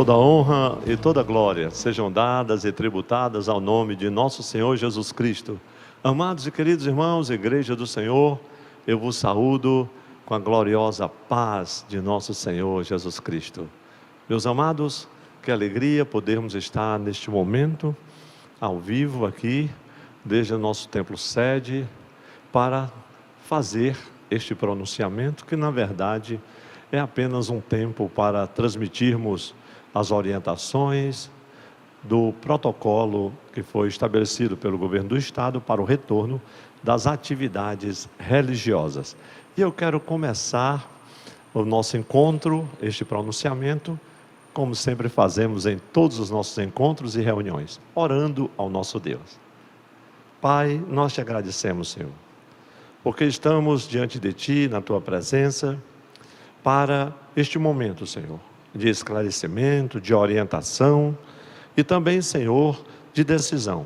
Toda honra e toda glória sejam dadas e tributadas ao nome de nosso Senhor Jesus Cristo. Amados e queridos irmãos, Igreja do Senhor, eu vos saúdo com a gloriosa paz de nosso Senhor Jesus Cristo. Meus amados, que alegria podermos estar neste momento, ao vivo aqui, desde o nosso templo sede, para fazer este pronunciamento, que na verdade é apenas um tempo para transmitirmos as orientações do protocolo que foi estabelecido pelo governo do estado para o retorno das atividades religiosas. E eu quero começar o nosso encontro, este pronunciamento, como sempre fazemos em todos os nossos encontros e reuniões, orando ao nosso Deus. Pai, nós te agradecemos, Senhor, porque estamos diante de Ti, na Tua presença, para este momento, Senhor, de esclarecimento, de orientação e também, Senhor, de decisão.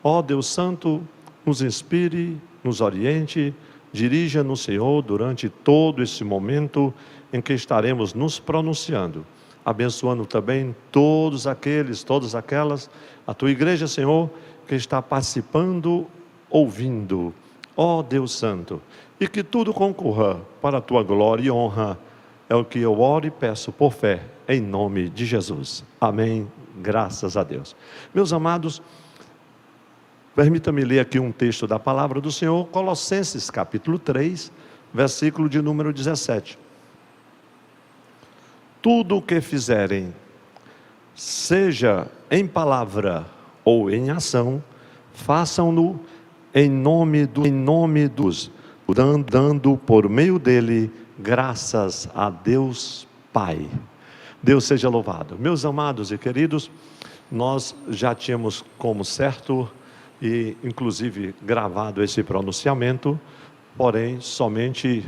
Ó Deus Santo, nos inspire, nos oriente, dirija-nos, Senhor, durante todo esse momento em que estaremos nos pronunciando, abençoando também todos aqueles, todas aquelas, a Tua Igreja, Senhor, que está participando, ouvindo, ó Deus Santo, e que tudo concorra para a Tua glória e honra. É o que eu oro e peço por fé, em nome de Jesus. Amém. Graças a Deus. Meus amados, permita-me ler aqui um texto da palavra do Senhor, Colossenses capítulo 3, versículo de número 17. Tudo o que fizerem, seja em palavra ou em ação, façam-no em nome dos, dando por meio dele graças a Deus Pai. Deus seja louvado. Meus amados e queridos, nós já tínhamos como certo e inclusive gravado esse pronunciamento, porém somente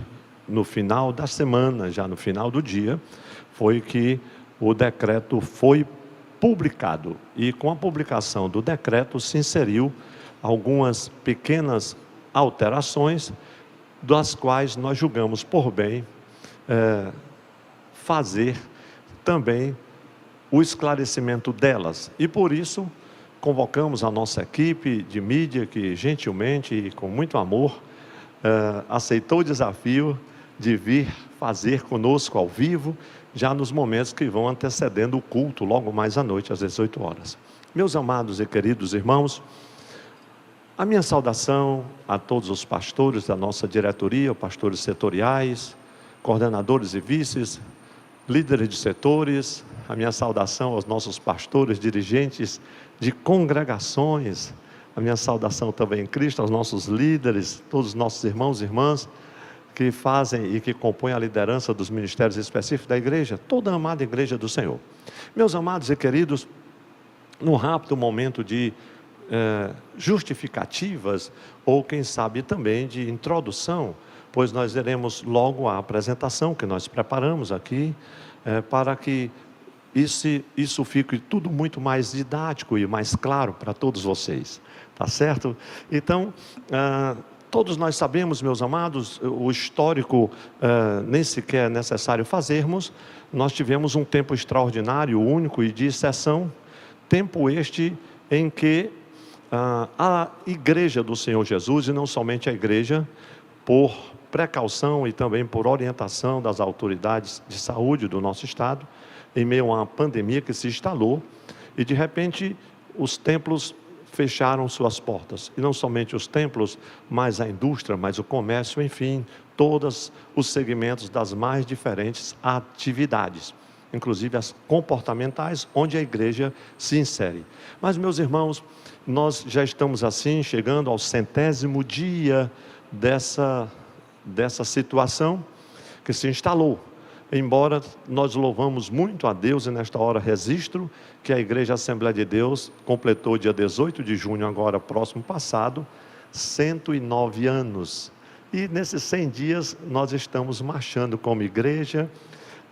no final da semana, já no final do dia, foi que o decreto foi publicado, e com a publicação do decreto se inseriu algumas pequenas alterações, das quais nós julgamos por bem fazer também o esclarecimento delas, e por isso convocamos a nossa equipe de mídia, que gentilmente e com muito amor aceitou o desafio de vir fazer conosco ao vivo, já nos momentos que vão antecedendo o culto, logo mais à noite, às 18 horas. Meus amados e queridos irmãos, a minha saudação a todos os pastores da nossa diretoria, pastores setoriais, coordenadores e vices, líderes de setores, a minha saudação aos nossos pastores, dirigentes de congregações, a minha saudação também em Cristo aos nossos líderes, todos os nossos irmãos e irmãs que fazem e que compõem a liderança dos ministérios específicos da igreja, toda a amada igreja do Senhor. Meus amados e queridos, num rápido momento de justificativas, ou quem sabe também de introdução, pois nós veremos logo a apresentação que nós preparamos aqui, para que isso fique tudo muito mais didático e mais claro para todos vocês, tá certo? Então, todos nós sabemos, meus amados, o histórico nem sequer é necessário fazermos. Nós tivemos um tempo extraordinário, único e de exceção, tempo este em que a Igreja do Senhor Jesus, e não somente a igreja, por precaução e também por orientação das autoridades de saúde do nosso estado, em meio a uma pandemia que se instalou, e de repente os templos fecharam suas portas, e não somente os templos, mas a indústria, mas o comércio, enfim, todos os segmentos das mais diferentes atividades, inclusive as comportamentais, onde a igreja se insere. Mas, meus irmãos, nós já estamos assim, chegando ao 100º dia dessa situação que se instalou. Embora nós louvamos muito a Deus, e nesta hora registro que a Igreja Assembleia de Deus completou dia 18 de junho, agora próximo passado, 109 anos. E nesses 100 dias nós estamos marchando como igreja.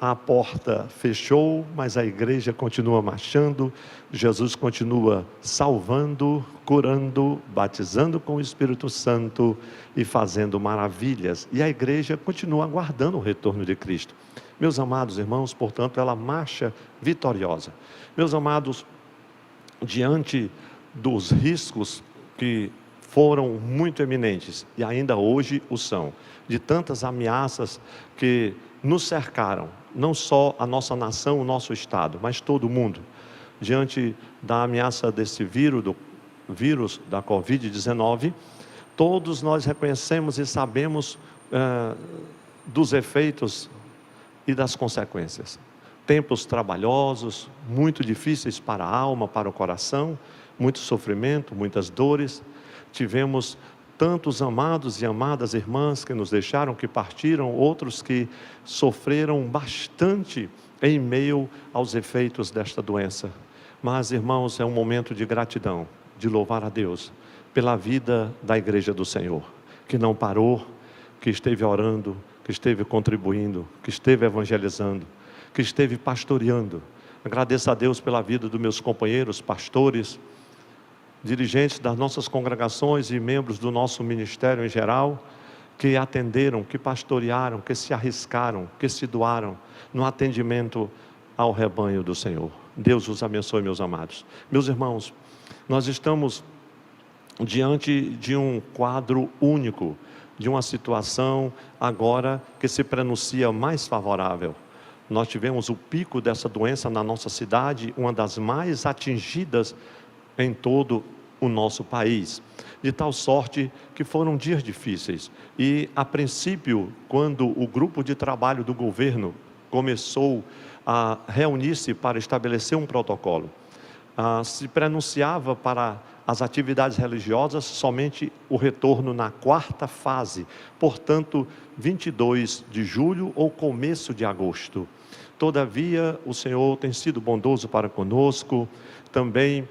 A porta fechou, mas a igreja continua marchando. Jesus continua salvando, curando, batizando com o Espírito Santo e fazendo maravilhas. E a igreja continua aguardando o retorno de Cristo. Meus amados irmãos, portanto, ela marcha vitoriosa. Meus amados, diante dos riscos que foram muito eminentes, e ainda hoje o são, de tantas ameaças que nos cercaram, não só a nossa nação, o nosso estado, mas todo o mundo, diante da ameaça desse vírus da Covid-19, todos nós reconhecemos e sabemos dos efeitos e das consequências. Tempos trabalhosos, muito difíceis para a alma, para o coração, muito sofrimento, muitas dores. Tivemos tantos amados e amadas irmãs que nos deixaram, que partiram, outros que sofreram bastante em meio aos efeitos desta doença. Mas, irmãos, é um momento de gratidão, de louvar a Deus pela vida da Igreja do Senhor, que não parou, que esteve orando, que esteve contribuindo, que esteve evangelizando, que esteve pastoreando. Agradeço a Deus pela vida dos meus companheiros, pastores, dirigentes das nossas congregações e membros do nosso ministério em geral, que atenderam, que pastorearam, que se arriscaram, que se doaram no atendimento ao rebanho do Senhor. Deus os abençoe, meus amados. Meus irmãos, nós estamos diante de um quadro único, de uma situação agora que se prenuncia mais favorável. Nós tivemos o pico dessa doença na nossa cidade, uma das mais atingidas em todo o nosso país, de tal sorte que foram dias difíceis. E a princípio, quando o grupo de trabalho do governo começou a reunir-se para estabelecer um protocolo, se prenunciava para as atividades religiosas somente o retorno na quarta fase, portanto 22 de julho ou começo de agosto. Todavia o Senhor tem sido bondoso para conosco, também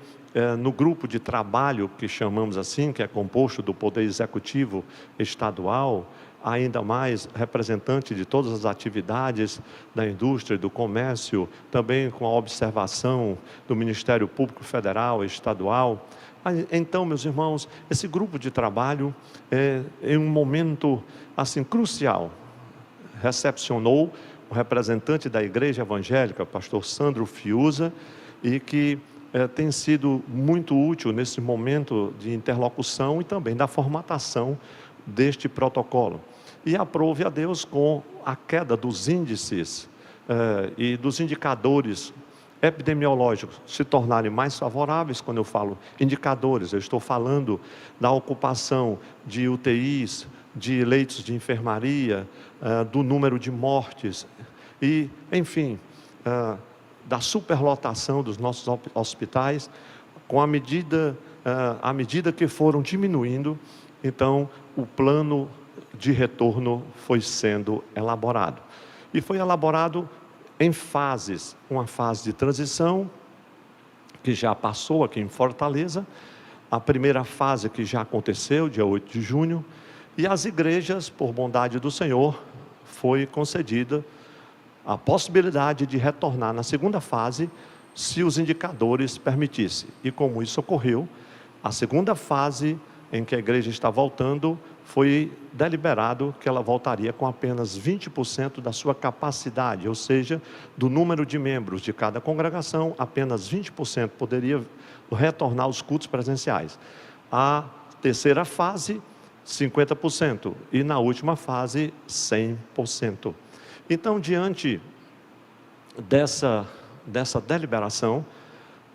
no grupo de trabalho que chamamos assim, que é composto do Poder Executivo Estadual, ainda mais representante de todas as atividades da indústria e do comércio, também com a observação do Ministério Público Federal e Estadual. Então, meus irmãos, esse grupo de trabalho, em um momento assim crucial, recepcionou o representante da Igreja Evangélica, pastor Sandro Fiuza, e que tem sido muito útil nesse momento de interlocução e também da formatação deste protocolo. E aprove a Deus com a queda dos índices e dos indicadores epidemiológicos se tornarem mais favoráveis. Quando eu falo indicadores, eu estou falando da ocupação de UTIs, de leitos de enfermaria, do número de mortes e, enfim, da superlotação dos nossos hospitais, à medida que foram diminuindo, então o plano de retorno foi sendo elaborado. E foi elaborado em fases, uma fase de transição, que já passou aqui em Fortaleza, a primeira fase que já aconteceu, dia 8 de junho, e as igrejas, por bondade do Senhor, foi concedida a possibilidade de retornar na segunda fase, se os indicadores permitissem. E como isso ocorreu, a segunda fase em que a igreja está voltando, foi deliberado que ela voltaria com apenas 20% da sua capacidade, ou seja, do número de membros de cada congregação, apenas 20% poderia retornar aos cultos presenciais. A terceira fase, 50%, e na última fase, 100%. Então, diante dessa deliberação,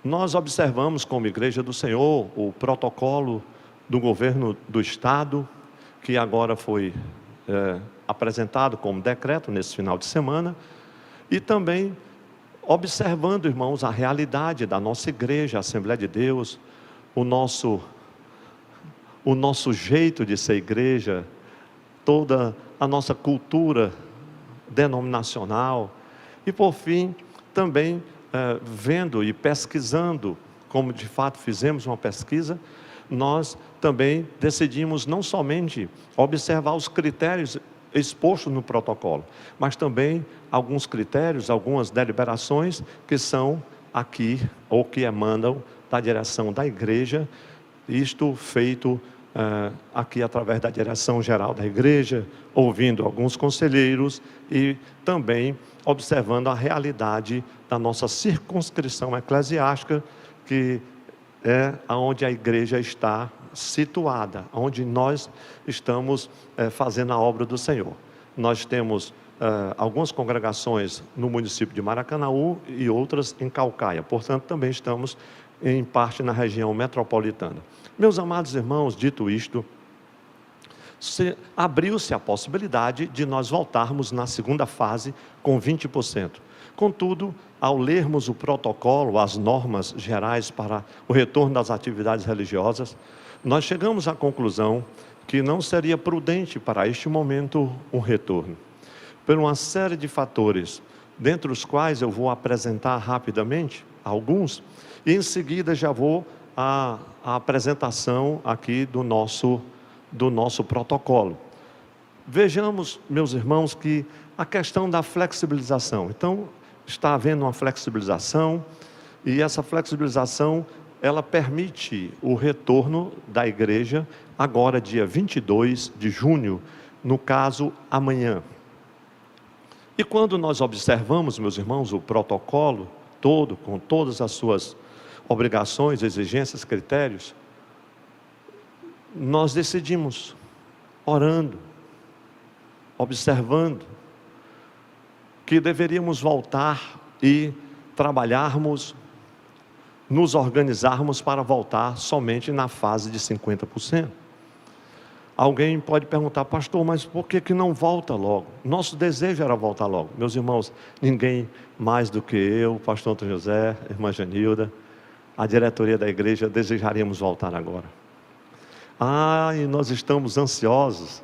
nós observamos como Igreja do Senhor o protocolo do governo do Estado, que agora foi apresentado como decreto nesse final de semana, e também observando, irmãos, a realidade da nossa igreja, a Assembleia de Deus, o nosso jeito de ser igreja, toda a nossa cultura denominacional, e por fim, também vendo e pesquisando, como de fato fizemos uma pesquisa, nós também decidimos não somente observar os critérios expostos no protocolo, mas também alguns critérios, algumas deliberações que são aqui, ou que emanam da direção da igreja, isto feito aqui através da direção geral da igreja, ouvindo alguns conselheiros e também observando a realidade da nossa circunscrição eclesiástica, que é onde a igreja está situada, onde nós estamos fazendo a obra do Senhor. Nós temos algumas congregações no município de Maracanaú e outras em Caucaia, portanto também estamos em parte na região metropolitana. Meus amados irmãos, dito isto, abriu-se a possibilidade de nós voltarmos na segunda fase com 20%. Contudo, ao lermos o protocolo, as normas gerais para o retorno das atividades religiosas, nós chegamos à conclusão que não seria prudente para este momento um retorno, por uma série de fatores, dentre os quais eu vou apresentar rapidamente alguns, e em seguida já vou à apresentação aqui do nosso protocolo. Vejamos, meus irmãos, que a questão da flexibilização. Então, está havendo uma flexibilização, e essa flexibilização, ela permite o retorno da igreja, agora dia 22 de junho, no caso, amanhã. E quando nós observamos, meus irmãos, o protocolo todo, com todas as suas obrigações, exigências, critérios, nós decidimos, orando, observando, que deveríamos voltar e trabalharmos, nos organizarmos para voltar somente na fase de 50%. Alguém pode perguntar, pastor, mas por que não volta logo? Nosso desejo era voltar logo. Meus irmãos, ninguém mais do que eu, pastor Antônio José, irmã Janilda, a diretoria da igreja, desejaríamos voltar agora. E nós estamos ansiosos,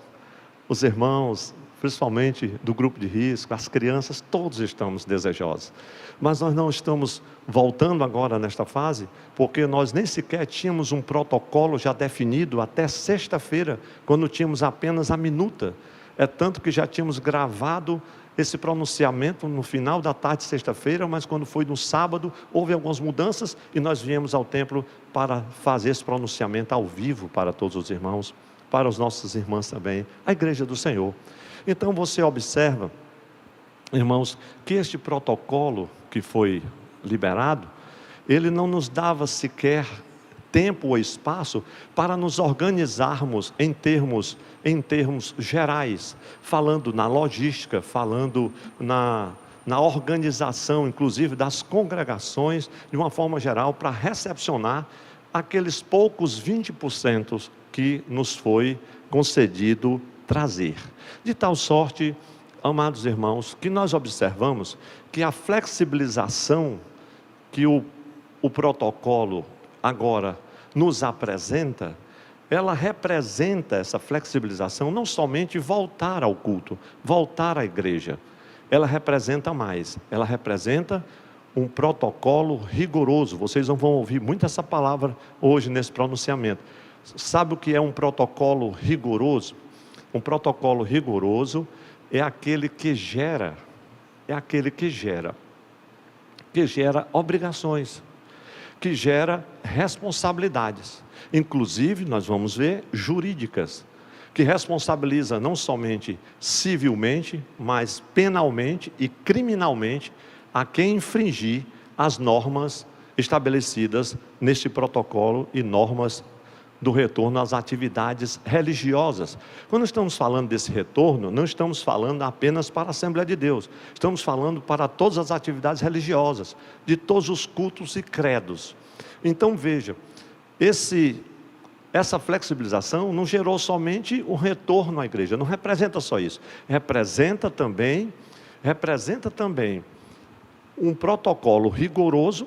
os irmãos, principalmente do grupo de risco, as crianças, todos estamos desejosos. Mas nós não estamos voltando agora nesta fase, porque nós nem sequer tínhamos um protocolo já definido até sexta-feira, quando tínhamos apenas a minuta. É tanto que já tínhamos gravado esse pronunciamento no final da tarde de sexta-feira, mas quando foi no sábado, houve algumas mudanças e nós viemos ao templo para fazer esse pronunciamento ao vivo para todos os irmãos, para os nossos irmãos também, a igreja do Senhor. Então você observa, irmãos, que este protocolo que foi liberado, ele não nos dava sequer tempo ou espaço para nos organizarmos em termos gerais, falando na logística, falando na organização, inclusive das congregações, de uma forma geral, para recepcionar aqueles poucos 20% que nos foi concedido trazer. De tal sorte, amados irmãos, que nós observamos que a flexibilização que o protocolo agora nos apresenta, ela representa essa flexibilização, não somente voltar ao culto, voltar à igreja, ela representa mais, ela representa um protocolo rigoroso. Vocês não vão ouvir muito essa palavra hoje nesse pronunciamento. Sabe o que é um protocolo rigoroso? Um protocolo rigoroso é aquele que gera obrigações, que gera responsabilidades, inclusive nós vamos ver jurídicas, que responsabiliza não somente civilmente, mas penalmente e criminalmente a quem infringir as normas estabelecidas neste protocolo e normas do retorno às atividades religiosas. Quando estamos falando desse retorno, não estamos falando apenas para a Assembleia de Deus, estamos falando para todas as atividades religiosas, de todos os cultos e credos. Então veja, essa flexibilização não gerou somente o retorno à igreja, não representa só isso, representa também um protocolo rigoroso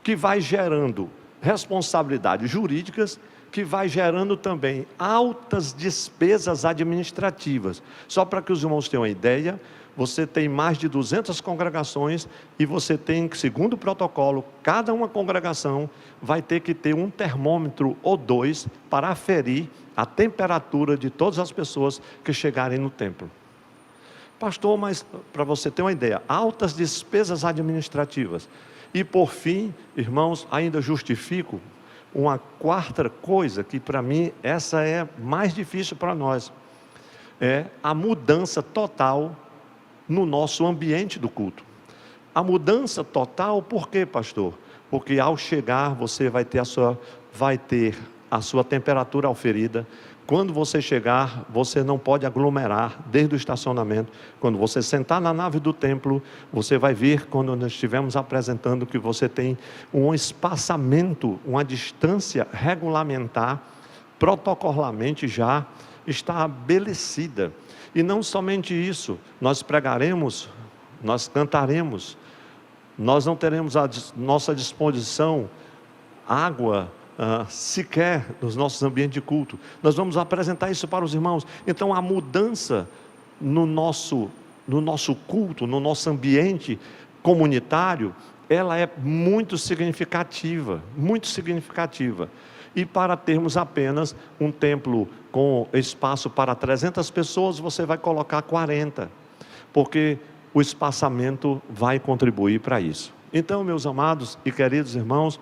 que vai gerando responsabilidades jurídicas, que vai gerando também altas despesas administrativas. Só para que os irmãos tenham uma ideia, você tem mais de 200 congregações e você tem, segundo o protocolo, cada uma congregação vai ter que ter um termômetro ou dois para aferir a temperatura de todas as pessoas que chegarem no templo. Pastor, mas para você ter uma ideia, altas despesas administrativas. E por fim, irmãos, ainda justifico uma quarta coisa, que para mim essa é mais difícil para nós, é a mudança total no nosso ambiente do culto. A mudança total, por quê, pastor? Porque ao chegar você vai ter a sua temperatura auferida. Quando você chegar, você não pode aglomerar desde o estacionamento. Quando você sentar na nave do templo, você vai ver, quando nós estivermos apresentando, que você tem um espaçamento, uma distância regulamentar, protocolarmente já estabelecida. E não somente isso, nós pregaremos, nós cantaremos, nós não teremos à nossa disposição água, sequer nos nossos ambientes de culto. Nós vamos apresentar isso para os irmãos. Então a mudança no nosso culto, no nosso ambiente comunitário, ela é muito significativa, muito significativa. E para termos apenas um templo com espaço para 300 pessoas, você vai colocar 40, porque o espaçamento vai contribuir para isso. Então, meus amados e queridos irmãos,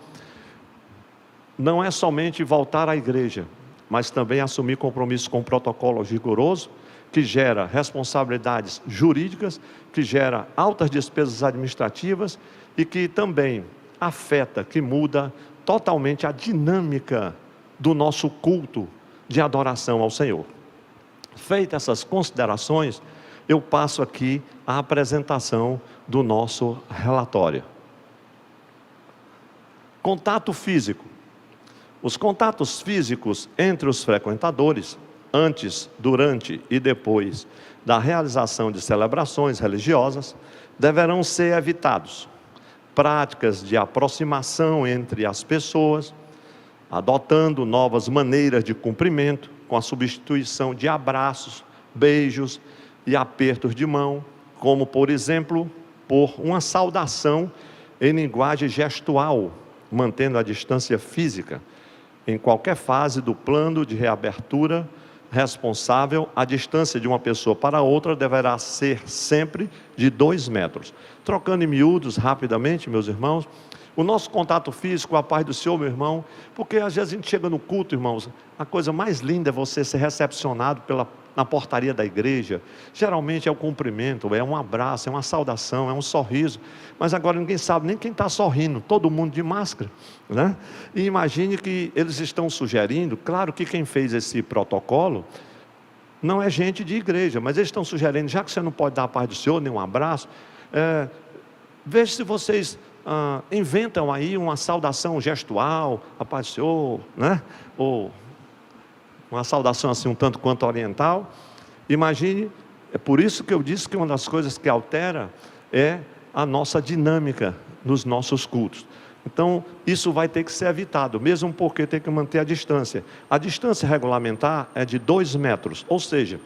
não é somente voltar à igreja, mas também assumir compromisso com um protocolo rigoroso, que gera responsabilidades jurídicas, que gera altas despesas administrativas e que também afeta, que muda totalmente a dinâmica do nosso culto de adoração ao Senhor. Feitas essas considerações, eu passo aqui a apresentação do nosso relatório. Contato físico. Os contatos físicos entre os frequentadores, antes, durante e depois da realização de celebrações religiosas, deverão ser evitados. Práticas de aproximação entre as pessoas, adotando novas maneiras de cumprimento, com a substituição de abraços, beijos e apertos de mão, como, por exemplo, por uma saudação em linguagem gestual, mantendo a distância física. Em qualquer fase do plano de reabertura responsável, a distância de uma pessoa para outra deverá ser sempre de 2 metros. Trocando em miúdos rapidamente, meus irmãos, o nosso contato físico, a paz do Senhor, meu irmão, porque às vezes a gente chega no culto, irmãos, a coisa mais linda é você ser recepcionado na portaria da igreja. Geralmente é o cumprimento, é um abraço, é uma saudação, é um sorriso, mas agora ninguém sabe nem quem está sorrindo, todo mundo de máscara, né? E imagine que eles estão sugerindo, claro que quem fez esse protocolo não é gente de igreja, mas eles estão sugerindo, já que você não pode dar a paz do Senhor, nem um abraço, veja se vocês inventam aí uma saudação gestual, a paz do Senhor, né? Ou uma saudação assim um tanto quanto oriental. Imagine, é por isso que eu disse que uma das coisas que altera é a nossa dinâmica nos nossos cultos. Então, isso vai ter que ser evitado, mesmo porque tem que manter a distância. A distância regulamentar é de 2 metros, ou seja,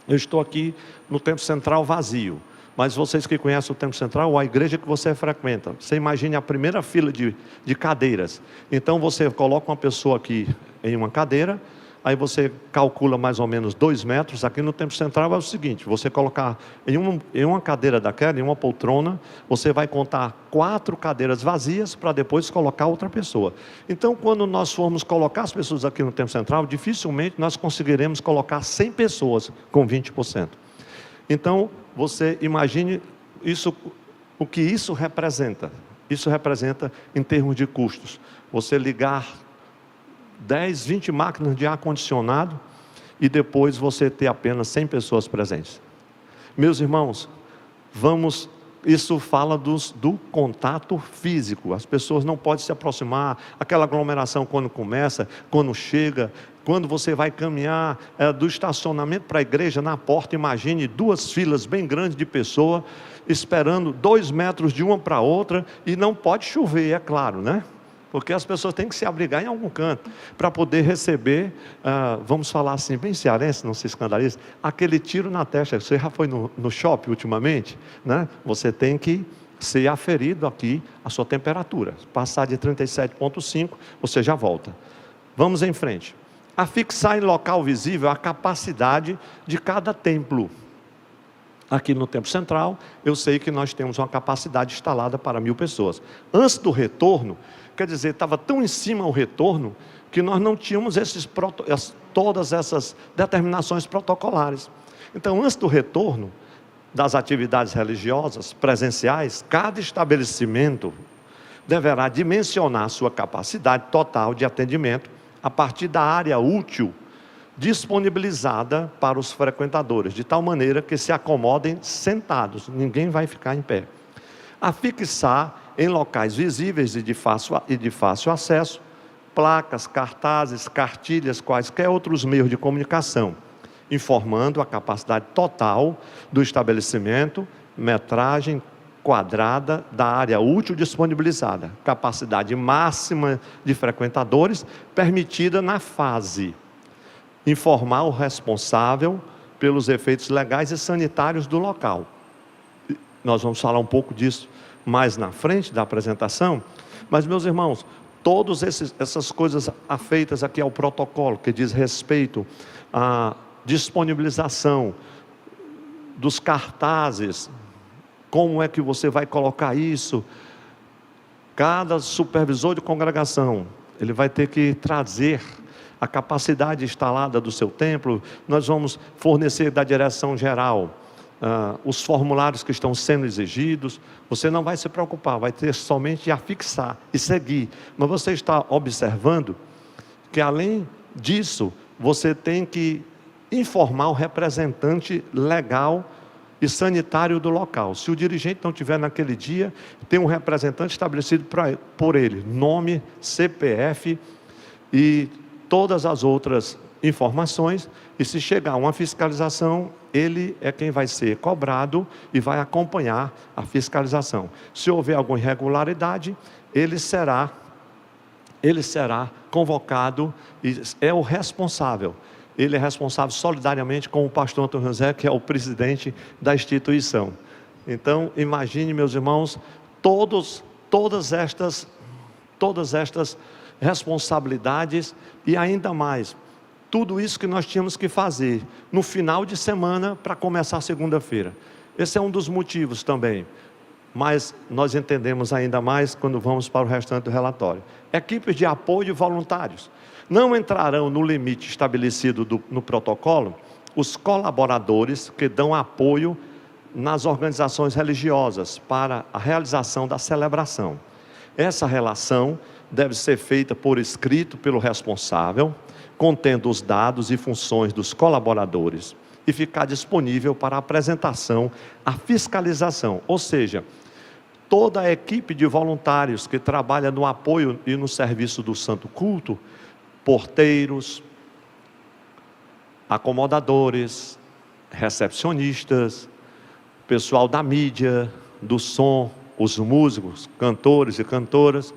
eu estou aqui no Templo Central vazio, mas vocês que conhecem o Templo Central, ou a igreja que você frequenta, você imagine a primeira fila de cadeiras. Então você coloca uma pessoa aqui em uma cadeira, aí você calcula mais ou menos 2 metros. Aqui no Templo Central é o seguinte: você colocar em uma cadeira daquela, em uma poltrona, você vai contar 4 cadeiras vazias para depois colocar outra pessoa. Então, quando nós formos colocar as pessoas aqui no Templo Central, dificilmente nós conseguiremos colocar 100 pessoas com 20%. Então, você imagine isso, o que isso representa. Isso representa em termos de custos. Você ligar 10, 20 máquinas de ar-condicionado e depois você ter apenas 100 pessoas presentes. Meus irmãos, isso fala do contato físico. As pessoas não podem se aproximar, aquela aglomeração quando começa, quando chega, quando você vai caminhar do estacionamento para a igreja, na porta, imagine 2 filas bem grandes de pessoas, esperando 2 metros de uma para a outra, e não pode chover, é claro, né? Porque as pessoas têm que se abrigar em algum canto, para poder receber, vamos falar assim, bem cearense, não se escandalize, aquele tiro na testa. Você já foi no shopping ultimamente, né? Você tem que ser aferido aqui a sua temperatura. Passar de 37,5, você já volta. Vamos em frente. Afixar em local visível a capacidade de cada templo. Aqui no Templo Central, eu sei que nós temos uma capacidade instalada para 1000 pessoas. Antes do retorno, quer dizer, estava tão em cima o retorno, que nós não tínhamos todas essas determinações protocolares. Então, antes do retorno, das atividades religiosas presenciais, cada estabelecimento deverá dimensionar sua capacidade total de atendimento a partir da área útil disponibilizada para os frequentadores, de tal maneira que se acomodem sentados, ninguém vai ficar em pé. A fixar em locais visíveis e de fácil acesso, placas, cartazes, cartilhas, quaisquer outros meios de comunicação, informando a capacidade total do estabelecimento, metragem quadrada da área útil disponibilizada, capacidade máxima de frequentadores permitida na fase. Informar o responsável pelos efeitos legais e sanitários do local. Nós vamos falar um pouco disso mais na frente da apresentação, mas, meus irmãos, todas essas coisas afeitas aqui ao protocolo, que diz respeito à disponibilização dos cartazes, como é que você vai colocar isso? Cada supervisor de congregação, ele vai ter que trazer a capacidade instalada do seu templo. Nós vamos fornecer da direção geral os formulários que estão sendo exigidos. Você não vai se preocupar, vai ter somente a fixar e seguir. Mas você está observando que, além disso, você tem que informar o representante legal e sanitário do local. Se o dirigente não tiver naquele dia, tem um representante estabelecido por ele, nome, CPF e todas as outras informações, e se chegar uma fiscalização, ele é quem vai ser cobrado e vai acompanhar a fiscalização. Se houver alguma irregularidade, ele será convocado e é o responsável. Ele é responsável solidariamente com o pastor Antônio José, que é o presidente da instituição. Então, imagine, meus irmãos, todas estas responsabilidades e ainda mais, tudo isso que nós tínhamos que fazer no final de semana para começar segunda-feira. Esse é um dos motivos também, mas nós entendemos ainda mais quando vamos para o restante do relatório. Equipes de apoio voluntários. Não entrarão no limite estabelecido no protocolo os colaboradores que dão apoio nas organizações religiosas para a realização da celebração. Essa relação deve ser feita por escrito pelo responsável, contendo os dados e funções dos colaboradores, e ficar disponível para apresentação à fiscalização. Ou seja, toda a equipe de voluntários que trabalha no apoio e no serviço do Santo Culto, porteiros, acomodadores, recepcionistas, pessoal da mídia, do som, os músicos, cantores e cantoras,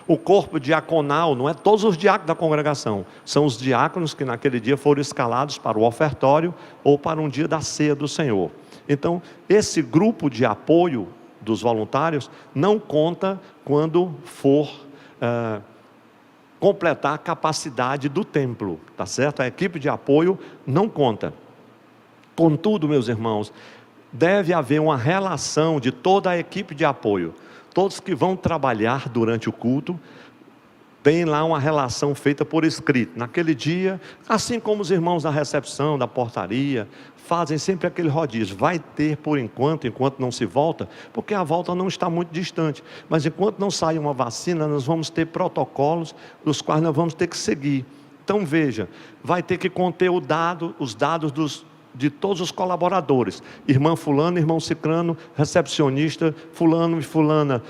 o corpo diaconal, não é todos os diáconos da congregação, são os diáconos que naquele dia foram escalados para o ofertório ou para um dia da ceia do Senhor. Então, esse grupo de apoio dos voluntários não conta quando for completar a capacidade do templo, tá certo? A equipe de apoio não conta. Contudo, meus irmãos, deve haver uma relação de toda a equipe de apoio. Todos que vão trabalhar durante o culto, tem lá uma relação feita por escrito. Naquele dia, assim como os irmãos da recepção, da portaria, fazem sempre aquele rodízio. Vai ter por enquanto não se volta, porque a volta não está muito distante. Mas enquanto não sair uma vacina, nós vamos ter protocolos, dos quais nós vamos ter que seguir. Então veja, vai ter que conter os dados de todos os colaboradores, irmã fulano, irmão cicrano, recepcionista, fulano e fulana,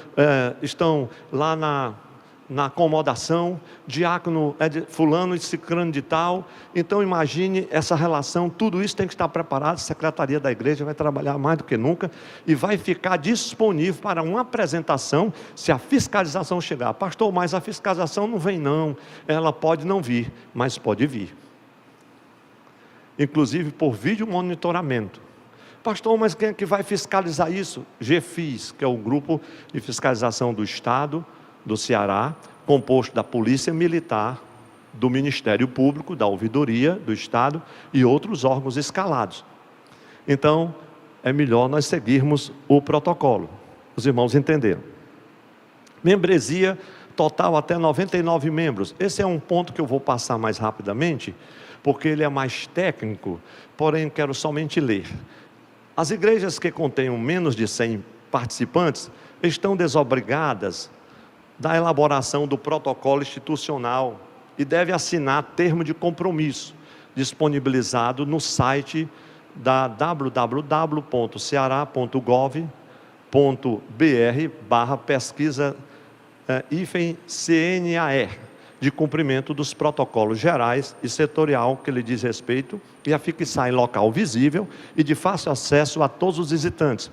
estão lá na acomodação, diácono é de fulano e cicrano de tal. Então imagine essa relação, tudo isso tem que estar preparado. A secretaria da igreja vai trabalhar mais do que nunca e vai ficar disponível para uma apresentação se a fiscalização chegar. Pastor, mas a fiscalização não vem não, ela pode não vir, mas pode vir, inclusive por vídeo monitoramento. Pastor, mas quem é que vai fiscalizar isso? GFIS, que é o Grupo de Fiscalização do Estado do Ceará, composto da Polícia Militar, do Ministério Público, da Ouvidoria do Estado e outros órgãos escalados. Então, é melhor nós seguirmos o protocolo. Os irmãos entenderam. Membresia total até 99 membros. Esse é um ponto que eu vou passar mais rapidamente, porque ele é mais técnico, porém quero somente ler. As igrejas que contenham menos de 100 participantes estão desobrigadas da elaboração do protocolo institucional e devem assinar termo de compromisso, disponibilizado no site da www.ceara.gov.br/pesquisa-CNAR, de cumprimento dos protocolos gerais e setorial que lhe diz respeito, e a fixar em local visível e de fácil acesso a todos os visitantes.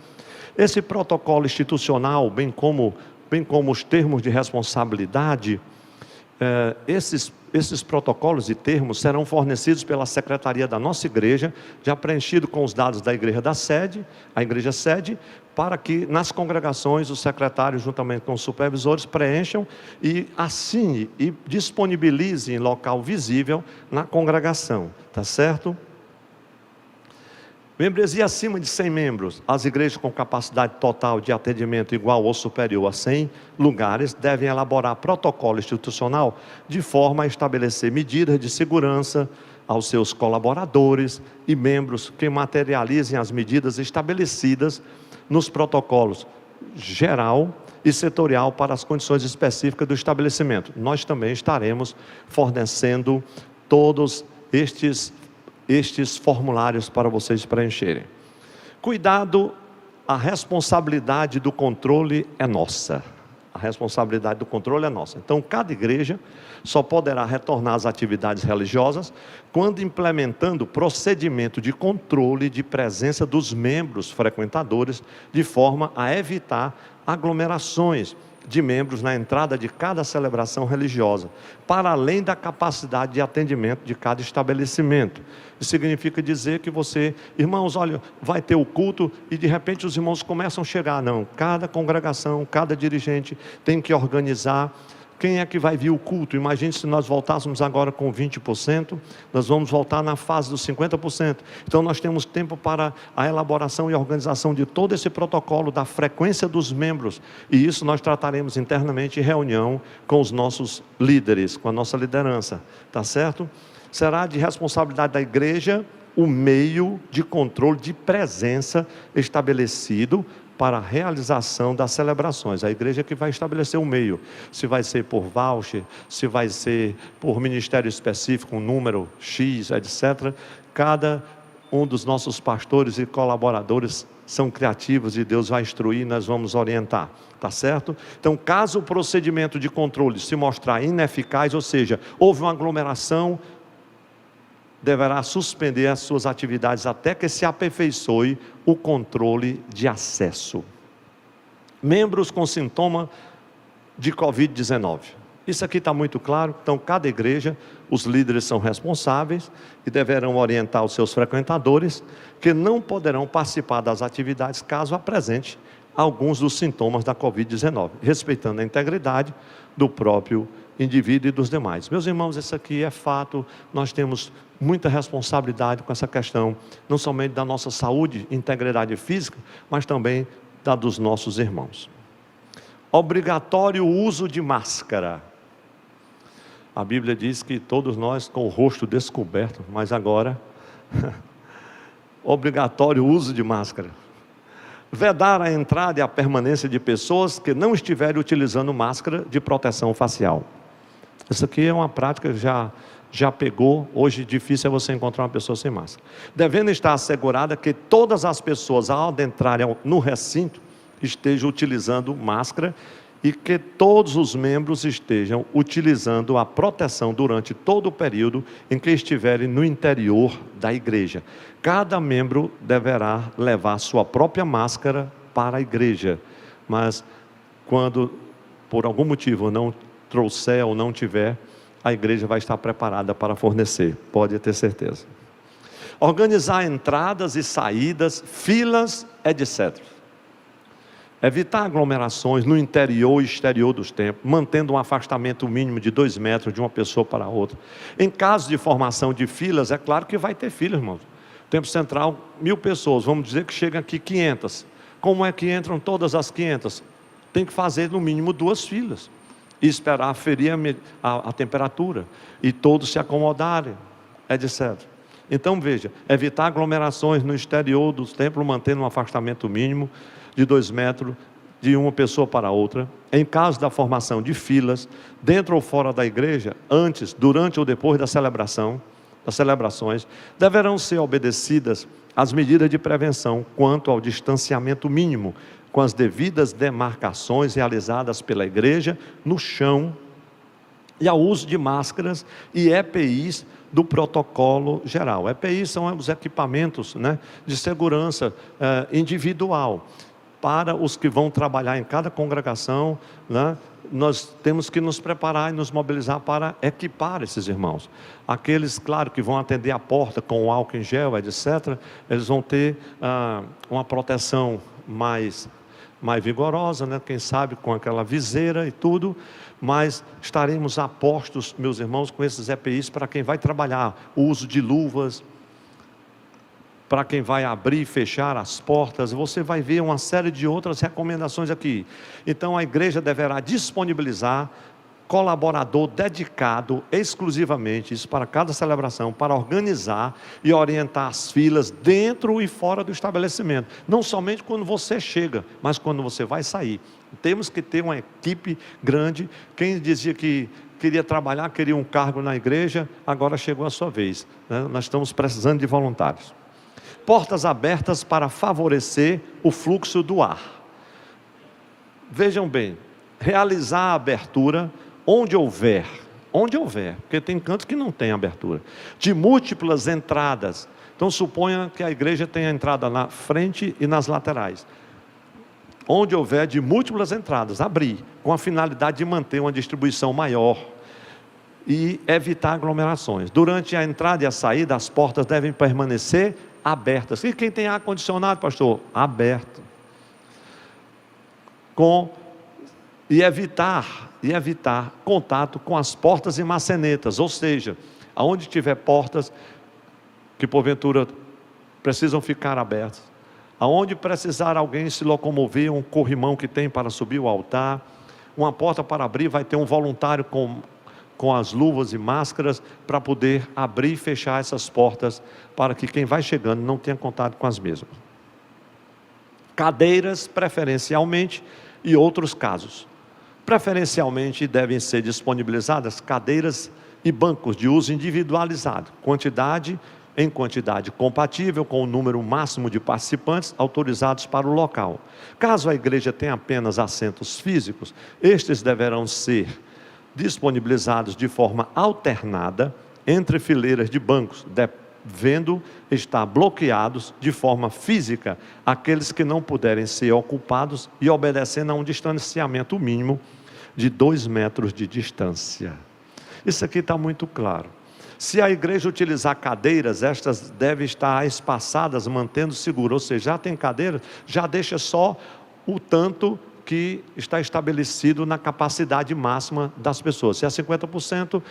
Esse protocolo institucional, bem como os termos de responsabilidade, esses protocolos e termos serão fornecidos pela secretaria da nossa igreja, já preenchido com os dados da igreja sede, para que nas congregações os secretários, juntamente com os supervisores, preencham e assinem e disponibilizem em local visível na congregação, tá certo? Membresia acima de 100 membros. As igrejas com capacidade total de atendimento igual ou superior a 100 lugares devem elaborar protocolo institucional de forma a estabelecer medidas de segurança aos seus colaboradores e membros que materializem as medidas estabelecidas nos protocolos geral e setorial para as condições específicas do estabelecimento. Nós também estaremos fornecendo todos estes formulários para vocês preencherem. Cuidado, a responsabilidade do controle é nossa. A responsabilidade do controle é nossa. Então, cada igreja só poderá retornar às atividades religiosas quando implementando procedimento de controle de presença dos membros frequentadores, de forma a evitar aglomerações de membros na entrada de cada celebração religiosa, para além da capacidade de atendimento de cada estabelecimento. Isso significa dizer que irmãos, olha, vai ter o culto e de repente os irmãos começam a chegar. Não, cada congregação, cada dirigente tem que organizar. Quem é que vai vir o culto? Imagine se nós voltássemos agora com 20%, nós vamos voltar na fase dos 50%. Então nós temos tempo para a elaboração e organização de todo esse protocolo da frequência dos membros. E isso nós trataremos internamente em reunião com os nossos líderes, com a nossa liderança. Tá certo? Será de responsabilidade da igreja o meio de controle de presença estabelecido para a realização das celebrações. A igreja que vai estabelecer o meio, se vai ser por voucher, se vai ser por ministério específico, um número X, etc. Cada um dos nossos pastores e colaboradores são criativos e Deus vai instruir, nós vamos orientar, tá certo? Então, caso o procedimento de controle se mostrar ineficaz, ou seja, houve uma aglomeração, deverá suspender as suas atividades até que se aperfeiçoe o controle de acesso. Membros com sintoma de Covid-19. Isso aqui está muito claro. Então, cada igreja, os líderes são responsáveis e deverão orientar os seus frequentadores que não poderão participar das atividades caso apresente alguns dos sintomas da Covid-19, respeitando a integridade do próprio indivíduo e dos demais. Meus irmãos, isso aqui é fato. Nós temos muita responsabilidade com essa questão, não somente da nossa saúde e integridade física, mas também da dos nossos irmãos. Obrigatório uso de máscara. A Bíblia diz que todos nós com o rosto descoberto, mas agora obrigatório uso de máscara. Vedar a entrada e a permanência de pessoas que não estiverem utilizando máscara de proteção facial. Isso aqui é uma prática que já pegou. Hoje difícil é você encontrar uma pessoa sem máscara. Devendo estar assegurada que todas as pessoas ao adentrarem no recinto estejam utilizando máscara e que todos os membros estejam utilizando a proteção durante todo o período em que estiverem no interior da igreja. Cada membro deverá levar sua própria máscara para a igreja, mas quando por algum motivo não trouxer ou não tiver, a igreja vai estar preparada para fornecer, pode ter certeza. Organizar entradas e saídas, filas, etc. Evitar aglomerações no interior e exterior dos templos, mantendo um afastamento mínimo de 2 metros de uma pessoa para a outra. Em caso de formação de filas, é claro que vai ter filas, irmãos. Templo Central, 1000 pessoas, vamos dizer que chegam aqui 500. Como é que entram todas as 500? Tem que fazer no mínimo 2 filas. E esperar ferir a temperatura. E todos se acomodarem, etc. Então veja, evitar aglomerações no exterior do templo, mantendo um afastamento mínimo de 2 metros de uma pessoa para outra. Em caso da formação de filas, dentro ou fora da igreja, antes, durante ou depois das celebrações, deverão ser obedecidas as medidas de prevenção quanto ao distanciamento mínimo, com as devidas demarcações realizadas pela igreja no chão, e ao uso de máscaras e EPIs do protocolo geral. EPIs são os equipamentos, né, de segurança individual. Para os que vão trabalhar em cada congregação, né, nós temos que nos preparar e nos mobilizar para equipar esses irmãos. Aqueles, claro, que vão atender a porta com álcool em gel, etc., eles vão ter uma proteção mais vigorosa, né? Quem sabe com aquela viseira e tudo, mas estaremos a postos, meus irmãos, com esses EPIs para quem vai trabalhar, o uso de luvas, para quem vai abrir e fechar as portas. Você vai ver uma série de outras recomendações aqui. Então a igreja deverá disponibilizar colaborador dedicado exclusivamente, isso para cada celebração, para organizar e orientar as filas dentro e fora do estabelecimento, não somente quando você chega, mas quando você vai sair. Temos que ter uma equipe grande. Quem dizia que queria trabalhar, queria um cargo na igreja, agora chegou a sua vez, né? Nós estamos precisando de voluntários. Portas abertas para favorecer o fluxo do ar. Vejam bem, realizar a abertura onde houver, porque tem cantos que não tem abertura, de múltiplas entradas. Então suponha que a igreja tenha entrada na frente e nas laterais. Onde houver de múltiplas entradas, abrir, com a finalidade de manter uma distribuição maior e evitar aglomerações. Durante a entrada e a saída, as portas devem permanecer abertas. E quem tem ar-condicionado, pastor? Aberto. E evitar contato com as portas e maçanetas, ou seja, aonde tiver portas que porventura precisam ficar abertas, aonde precisar alguém se locomover, um corrimão que tem para subir o altar, uma porta para abrir, vai ter um voluntário com as luvas e máscaras para poder abrir e fechar essas portas, para que quem vai chegando não tenha contato com as mesmas. Cadeiras preferencialmente, e outros casos. Preferencialmente devem ser disponibilizadas cadeiras e bancos de uso individualizado, em quantidade compatível com o número máximo de participantes autorizados para o local. Caso a igreja tenha apenas assentos físicos, estes deverão ser disponibilizados de forma alternada entre fileiras de bancos, devendo estar bloqueados de forma física aqueles que não puderem ser ocupados e obedecendo a um distanciamento mínimo de 2 metros de distância. Isso aqui está muito claro. Se a igreja utilizar cadeiras, estas devem estar espaçadas, mantendo seguro, ou seja, já tem cadeira, já deixa só o tanto que está estabelecido na capacidade máxima das pessoas. Se é 50%,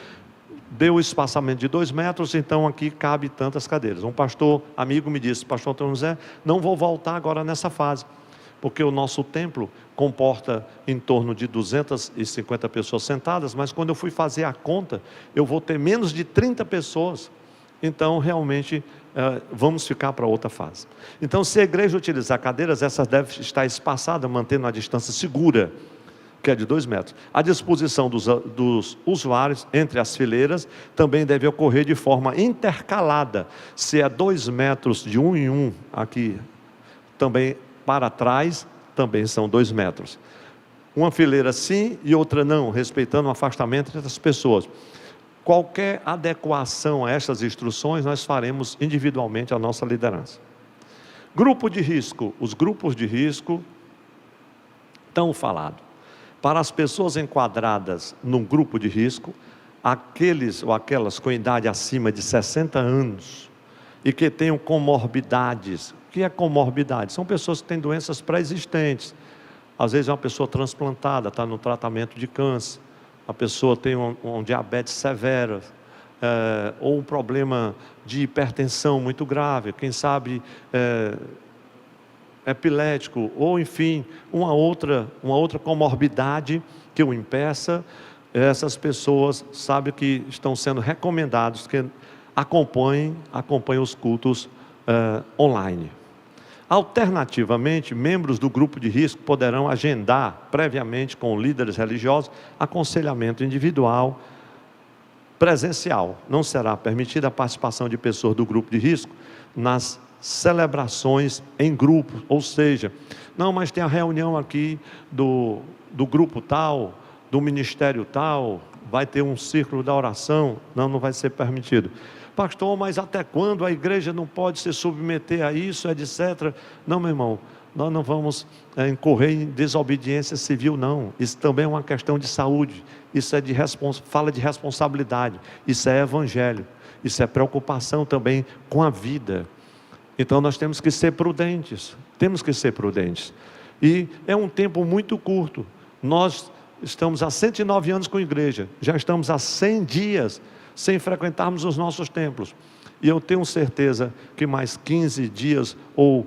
deu o espaçamento de 2 metros, então aqui cabe tantas cadeiras. Um pastor amigo me disse: pastor Antônio José, não vou voltar agora nessa fase, porque o nosso templo comporta em torno de 250 pessoas sentadas, mas quando eu fui fazer a conta, eu vou ter menos de 30 pessoas, então realmente vamos ficar para outra fase. Então, se a igreja utilizar cadeiras, essas devem estar espaçadas, mantendo a distância segura, que é de 2 metros. A disposição dos usuários entre as fileiras também deve ocorrer de forma intercalada. Se é 2 metros de um em um, aqui também para trás, também são 2 metros. Uma fileira sim e outra não, respeitando o afastamento entre as pessoas. Qualquer adequação a estas instruções, nós faremos individualmente a nossa liderança. Grupo de risco. Os grupos de risco estão falados. Para as pessoas enquadradas num grupo de risco, aqueles ou aquelas com idade acima de 60 anos e que tenham comorbidades. O que é comorbidade? São pessoas que têm doenças pré-existentes. Às vezes é uma pessoa transplantada, está no tratamento de câncer. A pessoa tem um diabetes severo, ou um problema de hipertensão muito grave, quem sabe epilético, ou enfim, uma outra comorbidade que o impeça. Essas pessoas sabem que estão sendo recomendados que acompanhem os cultos online. Alternativamente, membros do grupo de risco poderão agendar previamente com líderes religiosos aconselhamento individual presencial. Não será permitida a participação de pessoas do grupo de risco nas celebrações em grupo, ou seja, não, mas tem a reunião aqui do grupo tal, do ministério tal, vai ter um círculo da oração, não vai ser permitido. Pastor, mas até quando a igreja não pode se submeter a isso, etc. Não, meu irmão, nós não vamos incorrer em desobediência civil, não. Isso também é uma questão de saúde, isso é fala de responsabilidade, isso é evangelho, isso é preocupação também com a vida. Então nós temos que ser prudentes, e é um tempo muito curto. Nós estamos há 109 anos com a igreja, já estamos há 100 dias sem frequentarmos os nossos templos, e eu tenho certeza que mais 15 dias, ou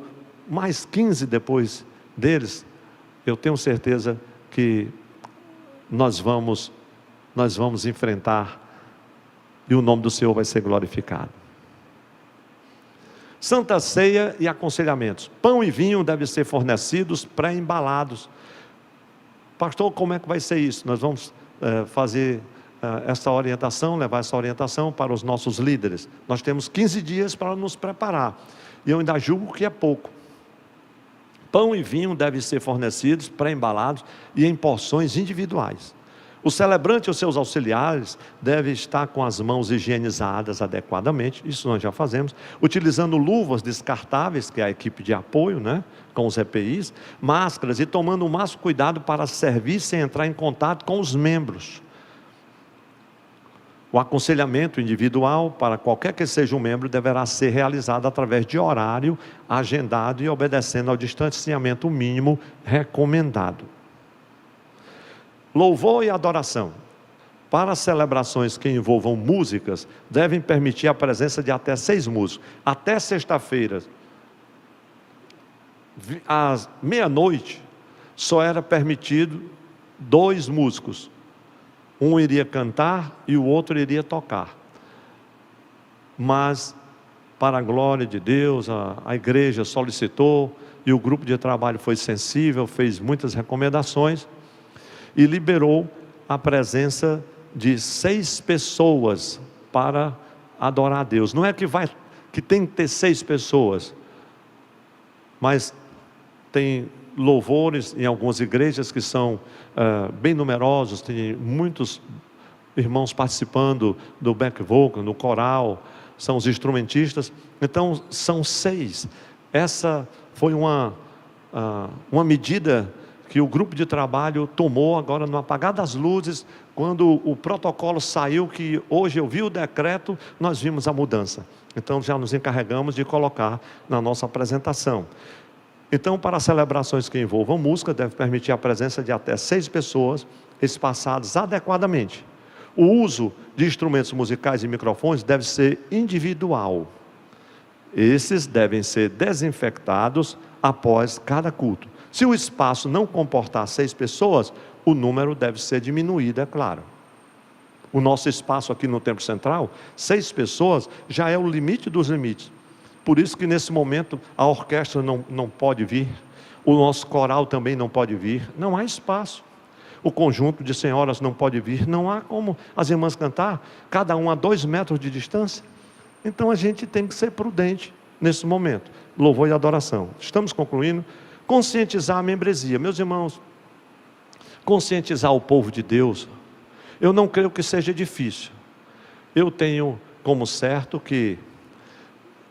mais 15 depois deles, eu tenho certeza que nós vamos enfrentar, e o nome do Senhor vai ser glorificado. Santa Ceia e aconselhamentos. Pão e vinho devem ser fornecidos pré-embalados. Pastor, como é que vai ser isso? Nós vamos fazer essa orientação, levar essa orientação para os nossos líderes. Nós temos 15 dias para nos preparar, e eu ainda julgo que é pouco. Pão e vinho devem ser fornecidos pré-embalados e em porções individuais. O celebrante e os seus auxiliares devem estar com as mãos higienizadas adequadamente, isso nós já fazemos, utilizando luvas descartáveis, que é a equipe de apoio, com os EPIs, máscaras, e tomando o máximo cuidado para servir sem entrar em contato com os membros. O aconselhamento individual, para qualquer que seja o membro, deverá ser realizado através de horário agendado e obedecendo ao distanciamento mínimo recomendado. Louvor e adoração. Para celebrações que envolvam músicas, devem permitir a presença de até 6 músicos. Até sexta-feira, às meia-noite, só era permitido 2 músicos. Um iria cantar e o outro iria tocar. Mas, para a glória de Deus, a igreja solicitou, e o grupo de trabalho foi sensível, fez muitas recomendações, e liberou a presença de 6 pessoas para adorar a Deus. Não é que tem que ter 6 pessoas, mas tem louvores em algumas igrejas que são bem numerosos, tem muitos irmãos participando do back vocal, no coral, são os instrumentistas, então são 6. Essa foi uma medida que o grupo de trabalho tomou agora no apagar das luzes, quando o protocolo saiu, que hoje eu vi o decreto, nós vimos a mudança. Então já nos encarregamos de colocar na nossa apresentação. Então, para celebrações que envolvam música, deve permitir a presença de até 6 pessoas, espaçadas adequadamente. O uso de instrumentos musicais e microfones deve ser individual. Esses devem ser desinfectados após cada culto. Se o espaço não comportar 6 pessoas, o número deve ser diminuído, é claro. O nosso espaço aqui no Templo Central, 6 pessoas, já é o limite dos limites. Por isso que nesse momento a orquestra não pode vir, o nosso coral também não pode vir, não há espaço. O conjunto de senhoras não pode vir, não há como as irmãs cantar, cada um a 2 metros de distância. Então a gente tem que ser prudente nesse momento. Louvor e adoração. Estamos concluindo. Conscientizar a membresia. Meus irmãos, conscientizar o povo de Deus, eu não creio que seja difícil. Eu tenho como certo que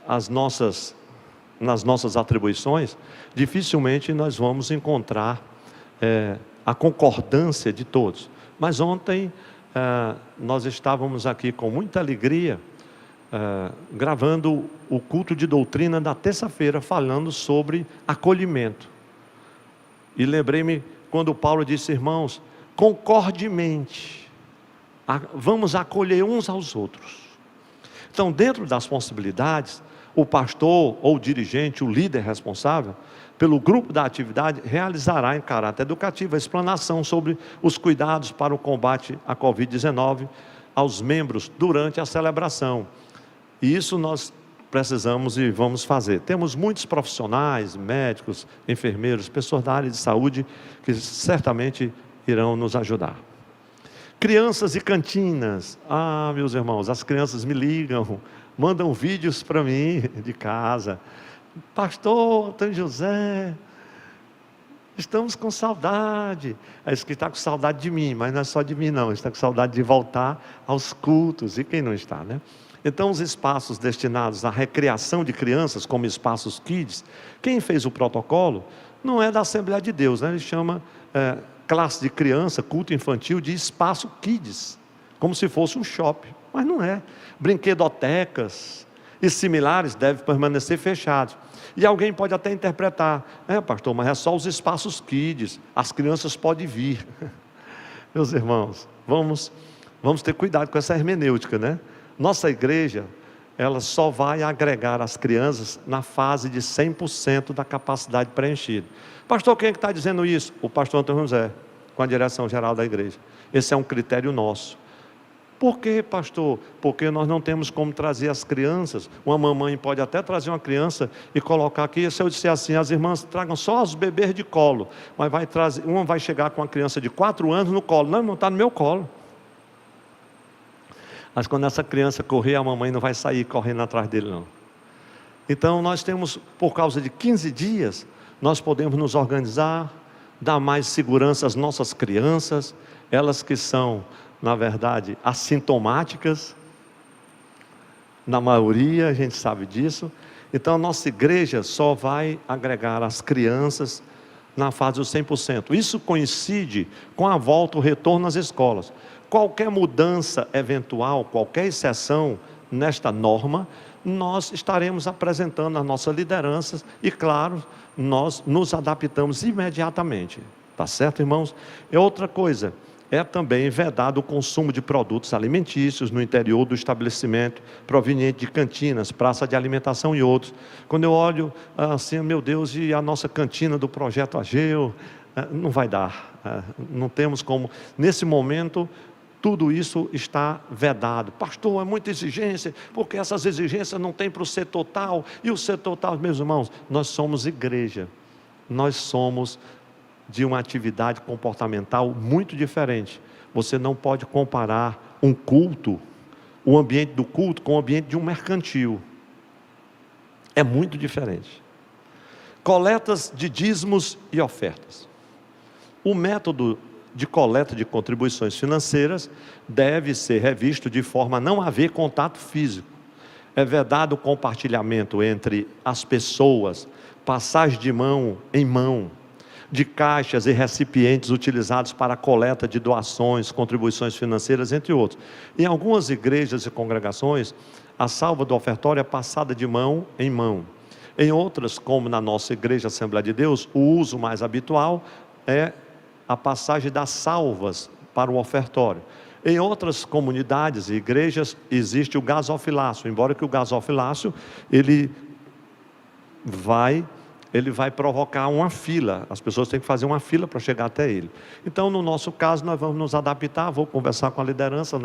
nas nossas atribuições, dificilmente nós vamos encontrar a concordância de todos. Mas ontem nós estávamos aqui com muita alegria, gravando o culto de doutrina da terça-feira, falando sobre acolhimento. E lembrei-me quando Paulo disse: irmãos, concordemente, vamos acolher uns aos outros. Então, dentro das possibilidades, o pastor ou o dirigente, o líder responsável pelo grupo da atividade, realizará em caráter educativo a explanação sobre os cuidados para o combate à Covid-19 aos membros durante a celebração. E isso nós precisamos e vamos fazer. Temos muitos profissionais, médicos, enfermeiros, pessoas da área de saúde que certamente irão nos ajudar. Crianças e cantinas. Meus irmãos, as crianças me ligam, mandam vídeos para mim de casa. Pastor Antônio José, estamos com saudade. Isso que está com saudade de mim, mas não é só de mim não, está com saudade de voltar aos cultos. E quem não está, né? Então os espaços destinados à recreação de crianças, como espaços kids, quem fez o protocolo não é da Assembleia de Deus, né? Ele chama classe de criança, culto infantil, de espaço kids, como se fosse um shopping, mas não é. Brinquedotecas e similares devem permanecer fechados. E alguém pode até interpretar: pastor, mas é só os espaços kids, as crianças podem vir. Meus irmãos, vamos ter cuidado com essa hermenêutica, né? Nossa igreja, ela só vai agregar as crianças na fase de 100% da capacidade preenchida. Pastor, quem é que está dizendo isso? O pastor Antônio José, com a direção geral da igreja. Esse é um critério nosso. Por quê, pastor? Porque nós não temos como trazer as crianças. Uma mamãe pode até trazer uma criança e colocar aqui. Se eu disser assim, as irmãs tragam só os bebês de colo, mas uma vai chegar com uma criança de 4 anos no colo. Não está no meu colo. Mas quando essa criança correr, a mamãe não vai sair correndo atrás dele não. Então nós temos, por causa de 15 dias, nós podemos nos organizar, dar mais segurança às nossas crianças, elas que são, na verdade, assintomáticas, na maioria, a gente sabe disso. Então a nossa igreja só vai agregar as crianças na fase dos 100%. Isso coincide com a volta, o retorno às escolas. Qualquer mudança eventual, qualquer exceção nesta norma, nós estaremos apresentando as nossas lideranças e, claro, nós nos adaptamos imediatamente. Tá certo, irmãos? E outra coisa, é também vedado o consumo de produtos alimentícios no interior do estabelecimento, proveniente de cantinas, praça de alimentação e outros. Quando eu olho assim, meu Deus, e a nossa cantina do Projeto Ageu, não vai dar, não temos como, nesse momento, tudo isso está vedado. Pastor, é muita exigência, porque essas exigências não tem para o setor tal, e o setor tal, meus irmãos, nós somos igreja, nós somos de uma atividade comportamental muito diferente. Você não pode comparar um culto, o ambiente do culto com o ambiente de um mercantil. É muito diferente. Coletas de dízimos e ofertas. O método de coleta de contribuições financeiras deve ser revisto de forma a não haver contato físico. É vedado o compartilhamento entre as pessoas, passagem de mão em mão, de caixas e recipientes utilizados para a coleta de doações, contribuições financeiras, entre outros. Em algumas igrejas e congregações, a salva do ofertório é passada de mão em mão. Em outras, como na nossa igreja Assembleia de Deus, o uso mais habitual é a passagem das salvas para o ofertório. Em outras comunidades e igrejas existe o gasofilácio, embora que o gasofilácio ele vai provocar uma fila, as pessoas têm que fazer uma fila para chegar até ele. Então no nosso caso nós vamos nos adaptar, vou conversar com a liderança,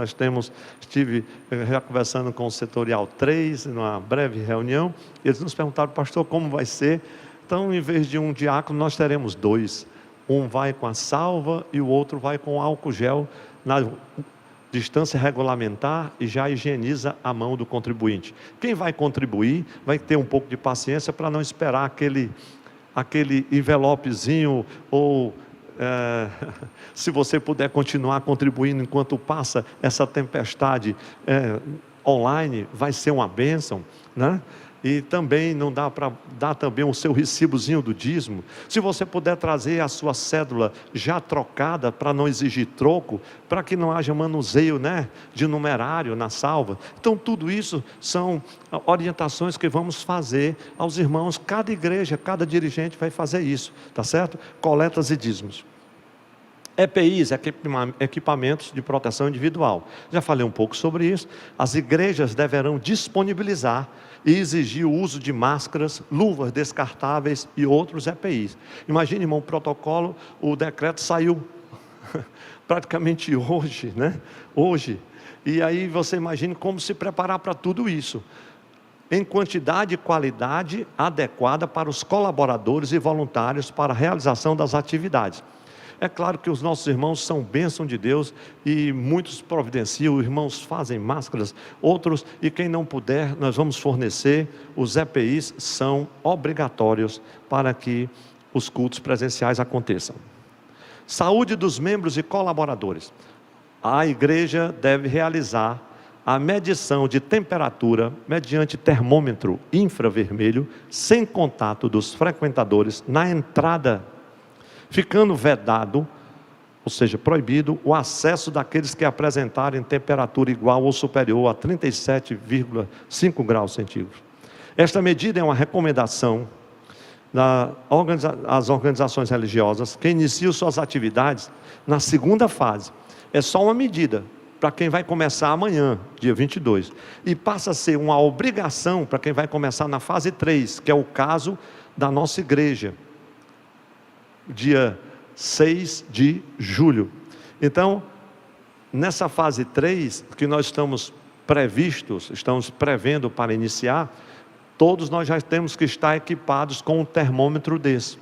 estive já conversando com o setorial 3, numa breve reunião, eles nos perguntaram, pastor, como vai ser? Então em vez de um diácono nós teremos 2, um vai com a salva e o outro vai com álcool gel na distância regulamentar e já higieniza a mão do contribuinte. Quem vai contribuir vai ter um pouco de paciência para não esperar aquele envelopezinho ou se você puder continuar contribuindo enquanto passa essa tempestade online, vai ser uma bênção, né? E também não dá para dar também o seu recibozinho do dízimo. Se você puder trazer a sua cédula já trocada, para não exigir troco, para que não haja manuseio, né, de numerário na salva. Então tudo isso são orientações que vamos fazer aos irmãos. Cada igreja, cada dirigente vai fazer isso, tá certo? Coletas e dízimos. EPIs, equipamentos de proteção individual. Já falei um pouco sobre isso. As igrejas deverão disponibilizar e exigir o uso de máscaras, luvas descartáveis e outros EPIs. Imagine, irmão, o protocolo, o decreto saiu praticamente hoje, né? Hoje. E aí você imagine como se preparar para tudo isso, em quantidade e qualidade adequada para os colaboradores e voluntários para a realização das atividades. É claro que os nossos irmãos são bênção de Deus e muitos providenciam, irmãos fazem máscaras, outros, e quem não puder, nós vamos fornecer. Os EPIs são obrigatórios para que os cultos presenciais aconteçam. Saúde dos membros e colaboradores. A igreja deve realizar a medição de temperatura mediante termômetro infravermelho, sem contato dos frequentadores na entrada, ficando vedado, ou seja, proibido, o acesso daqueles que apresentarem temperatura igual ou superior a 37,5 graus centígrados. Esta medida é uma recomendação das organizações religiosas que iniciam suas atividades na segunda fase. É só uma medida para quem vai começar amanhã, dia 22, e passa a ser uma obrigação para quem vai começar na fase 3, que é o caso da nossa igreja, dia 6 de julho. Então, nessa fase 3, que nós estamos prevendo para iniciar, todos nós já temos que estar equipados com um termômetro desse.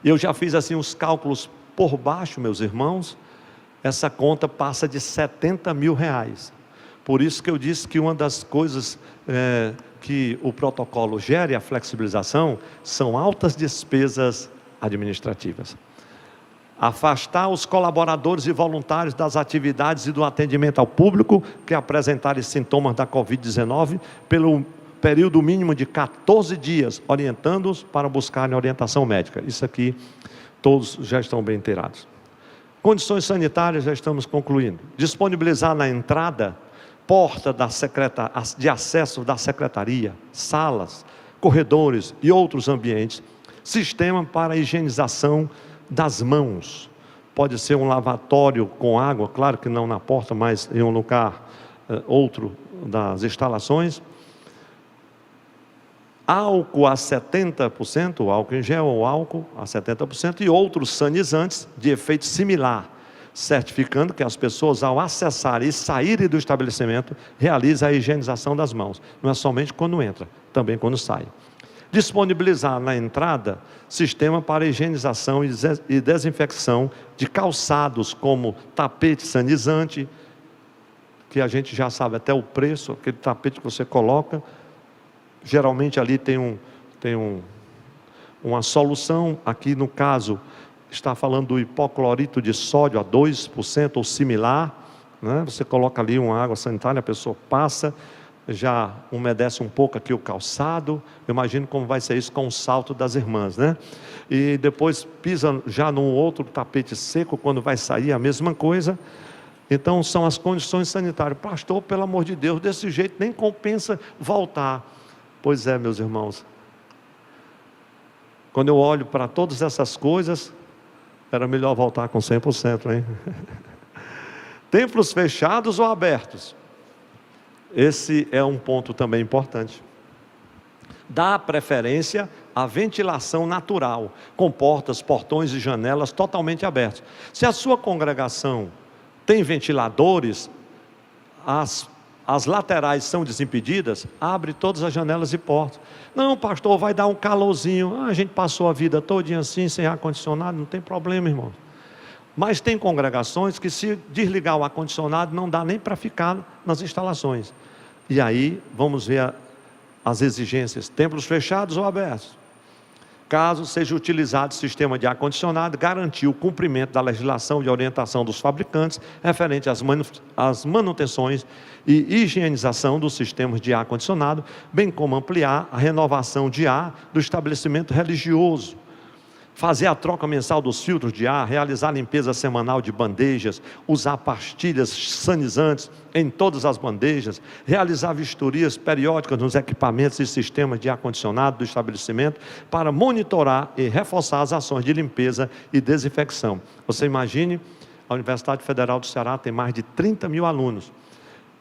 E eu já fiz assim os cálculos por baixo, meus irmãos. Essa conta passa de 70 mil reais. Por isso que eu disse que uma das coisas que o protocolo gera, a flexibilização, são altas despesas administrativas. Afastar os colaboradores e voluntários das atividades e do atendimento ao público que apresentarem sintomas da Covid-19 pelo período mínimo de 14 dias, orientando-os para buscarem orientação médica. Isso aqui todos já estão bem inteirados. Condições sanitárias, já estamos concluindo. Disponibilizar na entrada, porta de acesso da secretaria, salas, corredores e outros ambientes, sistema para higienização das mãos. Pode ser um lavatório com água, claro que não na porta, mas em um lugar outro das instalações. Álcool a 70%, álcool em gel ou álcool a 70%, e outros sanizantes de efeito similar, certificando que as pessoas, ao acessarem e saírem do estabelecimento, realizam a higienização das mãos. Não é somente quando entra, também quando sai. Disponibilizar na entrada sistema para higienização e desinfecção de calçados, como tapete sanizante, que a gente já sabe até o preço, aquele tapete que você coloca. Geralmente ali tem uma solução. Aqui no caso está falando do hipoclorito de sódio a 2% ou similar, né? Você coloca ali uma água sanitária, a pessoa passa, já umedece um pouco aqui o calçado. Eu imagino como vai ser isso com o salto das irmãs, né? E depois pisa já num outro tapete seco, quando vai sair a mesma coisa. Então são as condições sanitárias. Pastor, pelo amor de Deus, desse jeito nem compensa voltar. Pois é, meus irmãos, quando eu olho para todas essas coisas, era melhor voltar com 100%, hein? Templos fechados ou abertos? Esse é um ponto também importante. Dá preferência à ventilação natural, com portas, portões e janelas totalmente abertos. Se a sua congregação tem ventiladores, as laterais são desimpedidas, abre todas as janelas e portas. Não, pastor, vai dar um calorzinho. A gente passou a vida todinha assim, sem ar-condicionado, não tem problema, irmão. Mas tem congregações que, se desligar o ar-condicionado, não dá nem para ficar nas instalações. E aí, vamos ver as exigências: templos fechados ou abertos? Caso seja utilizado sistema de ar-condicionado, garantir o cumprimento da legislação de orientação dos fabricantes referente às manutenções e higienização dos sistemas de ar-condicionado, bem como ampliar a renovação de ar do estabelecimento religioso. Fazer a troca mensal dos filtros de ar, realizar a limpeza semanal de bandejas, usar pastilhas sanizantes em todas as bandejas, realizar vistorias periódicas nos equipamentos e sistemas de ar-condicionado do estabelecimento para monitorar e reforçar as ações de limpeza e desinfecção. Você imagine, a Universidade Federal do Ceará tem mais de 30 mil alunos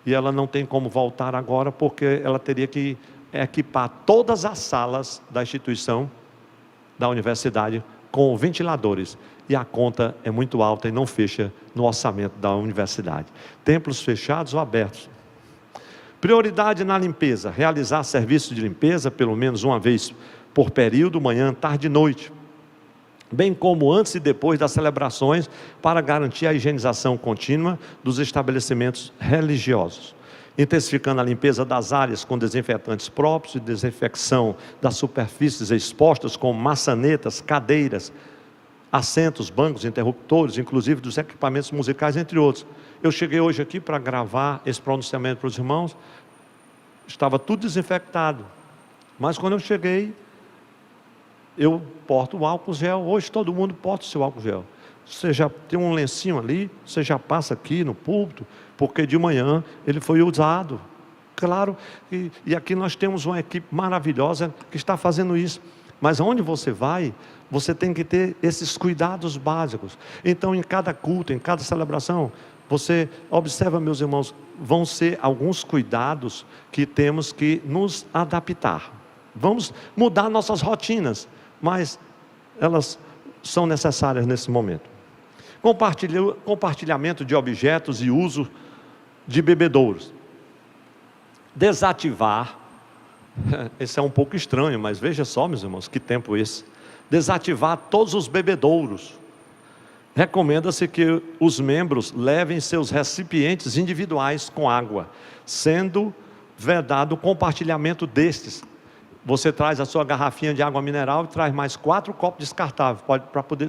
e ela não tem como voltar agora, porque ela teria que equipar todas as salas da instituição, da universidade, com ventiladores. e a conta é muito alta e não fecha no orçamento da universidade. Templos fechados ou abertos. Prioridade na limpeza, realizar serviço de limpeza pelo menos uma vez por período, manhã, tarde e noite, bem como antes e depois das celebrações, para garantir a higienização contínua dos estabelecimentos religiosos, intensificando a limpeza das áreas com desinfetantes próprios e desinfecção das superfícies expostas como maçanetas, cadeiras, assentos, bancos, interruptores, inclusive dos equipamentos musicais, entre outros. Eu cheguei hoje aqui para gravar esse pronunciamento para os irmãos, estava tudo desinfectado, mas quando eu cheguei, eu porto o álcool gel. Hoje todo mundo porta o seu álcool gel. Você já tem um lencinho ali, você já passa aqui no púlpito, porque de manhã ele foi usado. Claro, e aqui nós temos uma equipe maravilhosa que está fazendo isso. Mas aonde você vai, você tem que ter esses cuidados básicos. Então, em cada culto, em cada celebração, você observa, meus irmãos, vão ser alguns cuidados que temos que nos adaptar. Vamos mudar nossas rotinas, mas elas são necessárias nesse momento. Compartilhamento de objetos e uso de bebedouros. Desativar, esse é um pouco estranho, mas veja só, meus irmãos, que tempo esse. Desativar todos os bebedouros. Recomenda-se que os membros levem seus recipientes individuais com água, sendo vedado o compartilhamento destes. Você traz a sua garrafinha de água mineral e traz mais 4 copos descartáveis,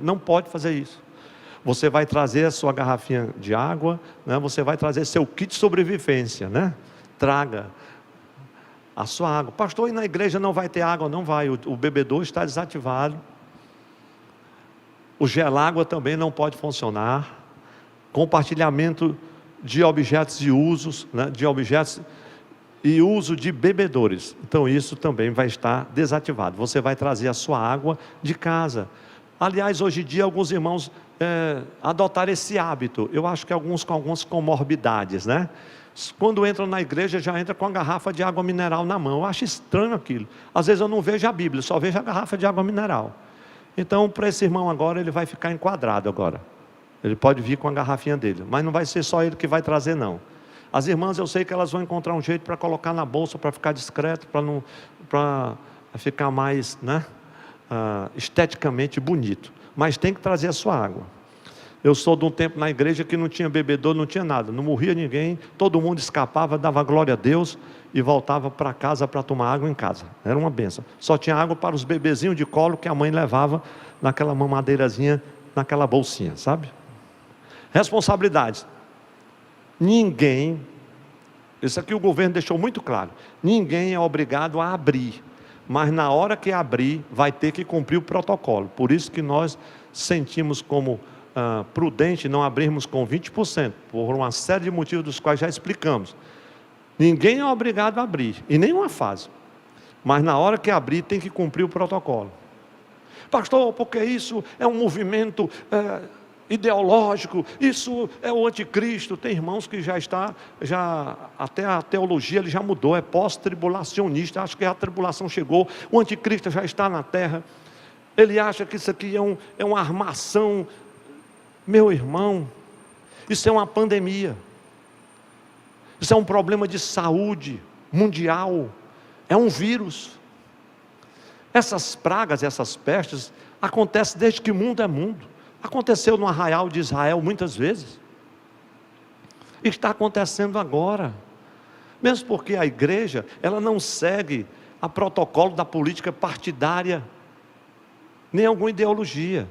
não pode fazer isso. Você vai trazer a sua garrafinha de água, né? Você vai trazer seu kit de sobrevivência, né? Traga a sua água. Pastor, e na igreja não vai ter água? Não vai, o bebedouro está desativado. O gelágua também não pode funcionar. Compartilhamento de objetos de usos, né? De objetos e uso de bebedouros. Então isso também vai estar desativado. Você vai trazer a sua água de casa. Aliás, hoje em dia alguns irmãos adotaram esse hábito. Eu acho que alguns com algumas comorbidades, né? Quando entram na igreja, já entra com a garrafa de água mineral na mão. Eu acho estranho aquilo. Às vezes eu não vejo a Bíblia, só vejo a garrafa de água mineral. Então, para esse irmão agora, ele vai ficar enquadrado agora. Ele pode vir com a garrafinha dele, mas não vai ser só ele que vai trazer, não. As irmãs, eu sei que elas vão encontrar um jeito para colocar na bolsa, para ficar discreto, para ficar mais, né, esteticamente bonito. Mas tem que trazer a sua água. Eu sou de um tempo na igreja que não tinha bebedouro, não tinha nada, não morria ninguém, todo mundo escapava, dava glória a Deus e voltava para casa para tomar água em casa. Era uma bênção. Só tinha água para os bebezinhos de colo que a mãe levava naquela mamadeirazinha, naquela bolsinha, sabe? Responsabilidades. Ninguém, isso aqui o governo deixou muito claro, ninguém é obrigado a abrir, mas na hora que abrir, vai ter que cumprir o protocolo. Por isso que nós sentimos como prudente não abrirmos com 20%, por uma série de motivos dos quais já explicamos. Ninguém é obrigado a abrir, em nenhuma fase, mas na hora que abrir tem que cumprir o protocolo. Pastor, porque isso é um movimento ideológico, isso é o anticristo. Tem irmãos que até a teologia ele já mudou, é pós-tribulacionista, acho que a tribulação chegou, o anticristo já está na terra, ele acha que isso aqui é uma armação. Meu irmão, isso é uma pandemia, isso é um problema de saúde mundial, é um vírus. Essas pragas, essas pestes, acontecem desde que o mundo é mundo. Aconteceu no arraial de Israel muitas vezes, está acontecendo agora, mesmo porque a igreja, ela não segue a protocolo da política partidária, nem alguma ideologia,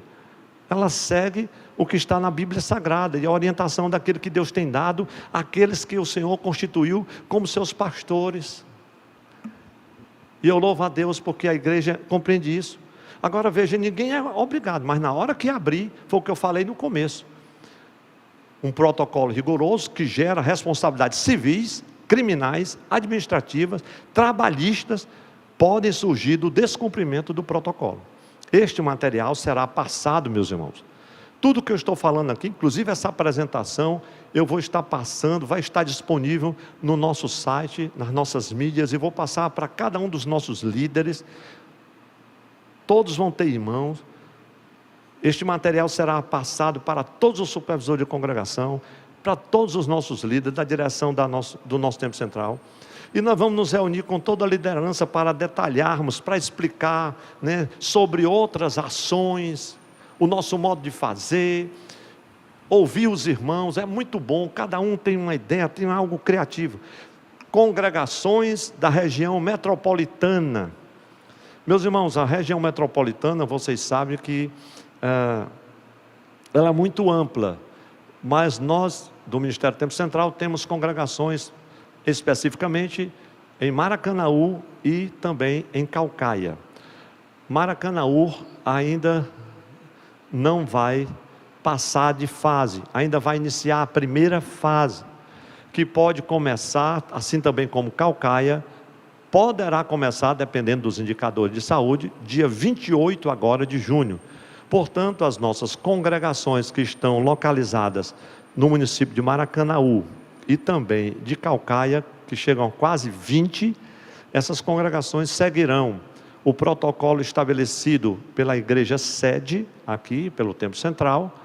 ela segue o que está na Bíblia Sagrada, e a orientação daquilo que Deus tem dado àqueles que o Senhor constituiu como seus pastores, e eu louvo a Deus porque a igreja compreende isso. Agora veja, ninguém é obrigado, mas na hora que abrir, foi o que eu falei no começo, um protocolo rigoroso que gera responsabilidades civis, criminais, administrativas, trabalhistas, podem surgir do descumprimento do protocolo. Este material será passado, meus irmãos. Tudo que eu estou falando aqui, inclusive essa apresentação, eu vou estar passando, vai estar disponível no nosso site, nas nossas mídias, e vou passar para cada um dos nossos líderes. Todos vão ter irmãos, Este material será passado para todos os supervisores de congregação, para todos os nossos líderes da direção do nosso Templo Central. E nós vamos nos reunir com toda a liderança para detalharmos, para explicar, né, sobre outras ações, o nosso modo de fazer, ouvir os irmãos. É muito bom, cada um tem uma ideia, tem algo criativo. Congregações da região metropolitana. Meus irmãos, a região metropolitana, vocês sabem que ela é muito ampla, mas nós do Ministério do Templo Central temos congregações especificamente em Maracanaú e também em Caucaia. Maracanaú ainda não vai passar de fase, ainda vai iniciar a primeira fase, que pode começar, assim também como Caucaia, poderá começar, dependendo dos indicadores de saúde, dia 28 agora de junho. Portanto, as nossas congregações que estão localizadas no município de Maracanaú e também de Caucaia, que chegam a quase 20, essas congregações seguirão o protocolo estabelecido pela igreja sede, aqui pelo Templo Central,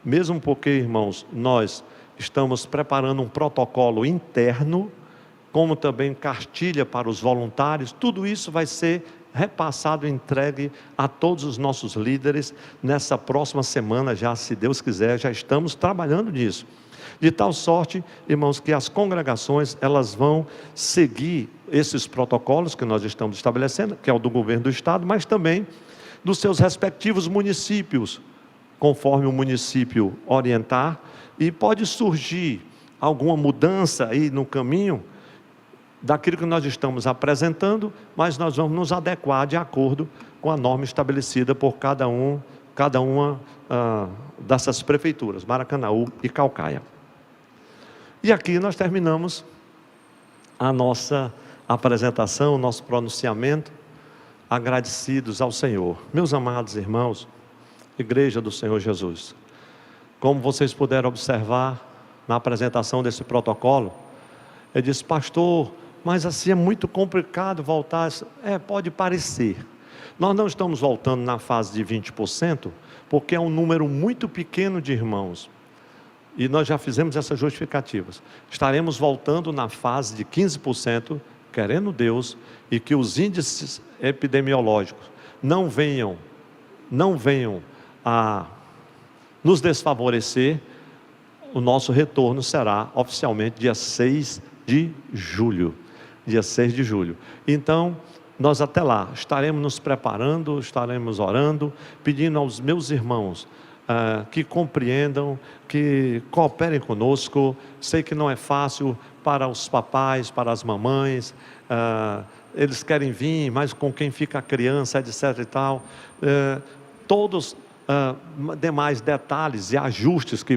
mesmo porque, irmãos, nós estamos preparando um protocolo interno, como também cartilha para os voluntários. Tudo isso vai ser repassado, entregue a todos os nossos líderes nessa próxima semana, já, se Deus quiser, já estamos trabalhando nisso. De tal sorte, irmãos, que as congregações, elas vão seguir esses protocolos que nós estamos estabelecendo, que é o do governo do estado, mas também dos seus respectivos municípios, conforme o município orientar, e pode surgir alguma mudança aí no caminho, daquilo que nós estamos apresentando, mas nós vamos nos adequar de acordo com a norma estabelecida por cada uma dessas prefeituras, Maracanaú e Caucaia. E aqui nós terminamos a nossa apresentação, o nosso pronunciamento, agradecidos ao Senhor. Meus amados irmãos, Igreja do Senhor Jesus, como vocês puderam observar na apresentação desse protocolo, eu disse: pastor, mas assim é muito complicado voltar. Pode parecer. Nós não estamos voltando na fase de 20%, porque é um número muito pequeno de irmãos. E nós já fizemos essas justificativas. Estaremos voltando na fase de 15%, querendo Deus, e que os índices epidemiológicos não venham a nos desfavorecer. O nosso retorno será oficialmente dia 6 de julho. Dia 6 de julho. Então, nós até lá estaremos nos preparando, estaremos orando, pedindo aos meus irmãos que compreendam, que cooperem conosco. Sei que não é fácil para os papais, para as mamães, eles querem vir, mas com quem fica a criança, etc e tal. Todos demais detalhes e ajustes que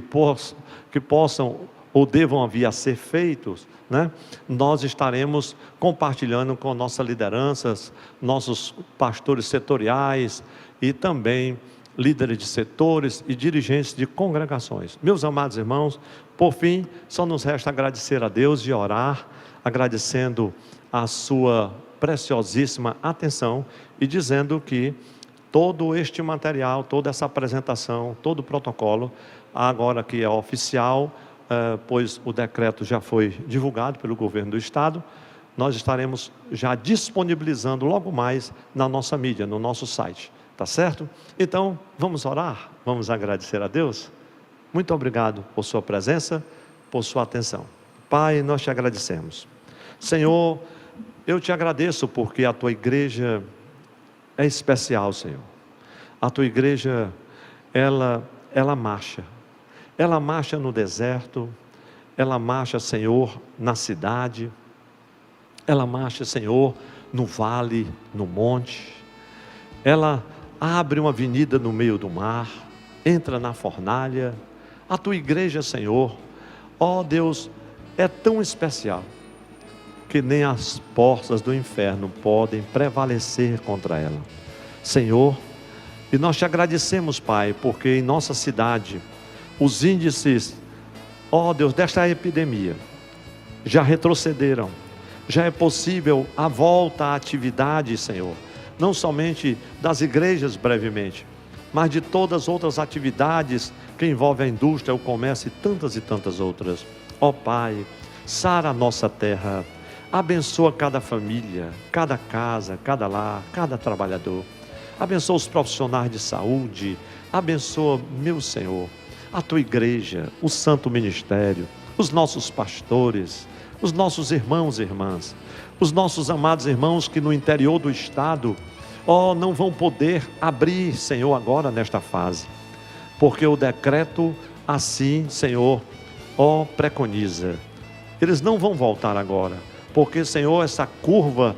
possam ou devam vir a ser feitos, né? Nós estaremos compartilhando com nossas lideranças, nossos pastores setoriais e também líderes de setores e dirigentes de congregações. Meus amados irmãos, por fim, só nos resta agradecer a Deus e orar, agradecendo a sua preciosíssima atenção e dizendo que todo este material, toda essa apresentação, todo o protocolo, agora que é oficial, pois o decreto já foi divulgado pelo governo do estado, nós estaremos já disponibilizando logo mais na nossa mídia, no nosso site, tá certo? Então, vamos orar, vamos agradecer a Deus. Muito obrigado por sua presença, por sua atenção. Pai, nós te agradecemos. Senhor, eu te agradeço porque a tua igreja é especial, Senhor. A tua igreja, ela marcha. Ela marcha no deserto, ela marcha, Senhor, na cidade, ela marcha, Senhor, no vale, no monte, ela abre uma avenida no meio do mar, entra na fornalha. A tua igreja, Senhor, ó Deus, é tão especial, que nem as portas do inferno podem prevalecer contra ela, Senhor. E nós te agradecemos, Pai, porque em nossa cidade, os índices, ó Deus, desta epidemia, já retrocederam, já é possível a volta à atividade, Senhor, não somente das igrejas brevemente, mas de todas as outras atividades que envolvem a indústria, o comércio e tantas outras. Ó Pai, sara a nossa terra, abençoa cada família, cada casa, cada lar, cada trabalhador. Abençoa os profissionais de saúde, abençoa, meu Senhor, a Tua igreja, o santo ministério, os nossos pastores, os nossos irmãos e irmãs, os nossos amados irmãos que no interior do estado, não vão poder abrir, Senhor, agora nesta fase, porque o decreto assim, Senhor, preconiza. Eles não vão voltar agora, porque, Senhor, essa curva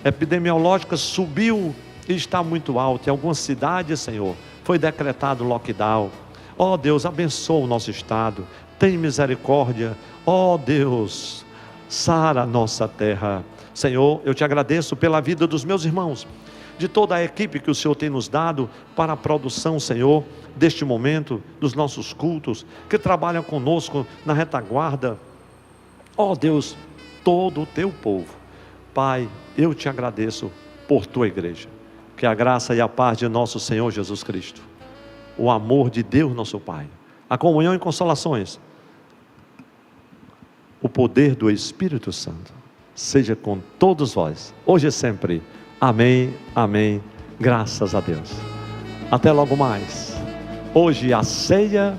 epidemiológica subiu e está muito alta. Em algumas cidades, Senhor, foi decretado lockdown. Ó Deus, abençoa o nosso estado, tem misericórdia. Ó Deus, sara a nossa terra. Senhor, eu te agradeço pela vida dos meus irmãos, de toda a equipe que o Senhor tem nos dado para a produção, Senhor, deste momento, dos nossos cultos, que trabalham conosco na retaguarda. Ó Deus, todo o teu povo. Pai, eu te agradeço por tua igreja. Que a graça e a paz de nosso Senhor Jesus Cristo, o amor de Deus nosso Pai, a comunhão e consolações, o poder do Espírito Santo, seja com todos vós, hoje e sempre. Amém, amém, graças a Deus. Até logo mais. Hoje a ceia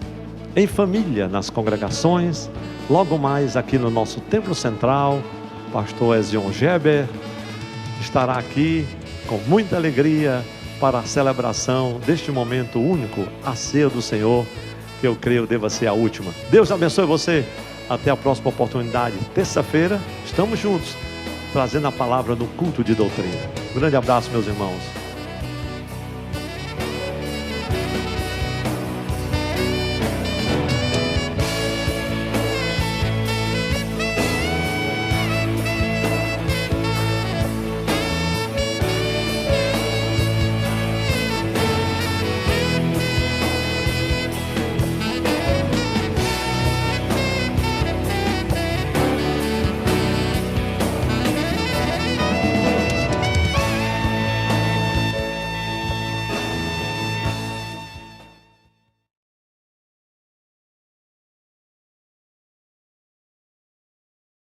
em família nas congregações, logo mais aqui no nosso templo central. Pastor Ezion Geber estará aqui com muita alegria para a celebração deste momento único, a ceia do Senhor, que eu creio deva ser a última. Deus abençoe você. Até a próxima oportunidade. Terça-feira estamos juntos, trazendo a palavra no culto de doutrina. Um grande abraço, meus irmãos.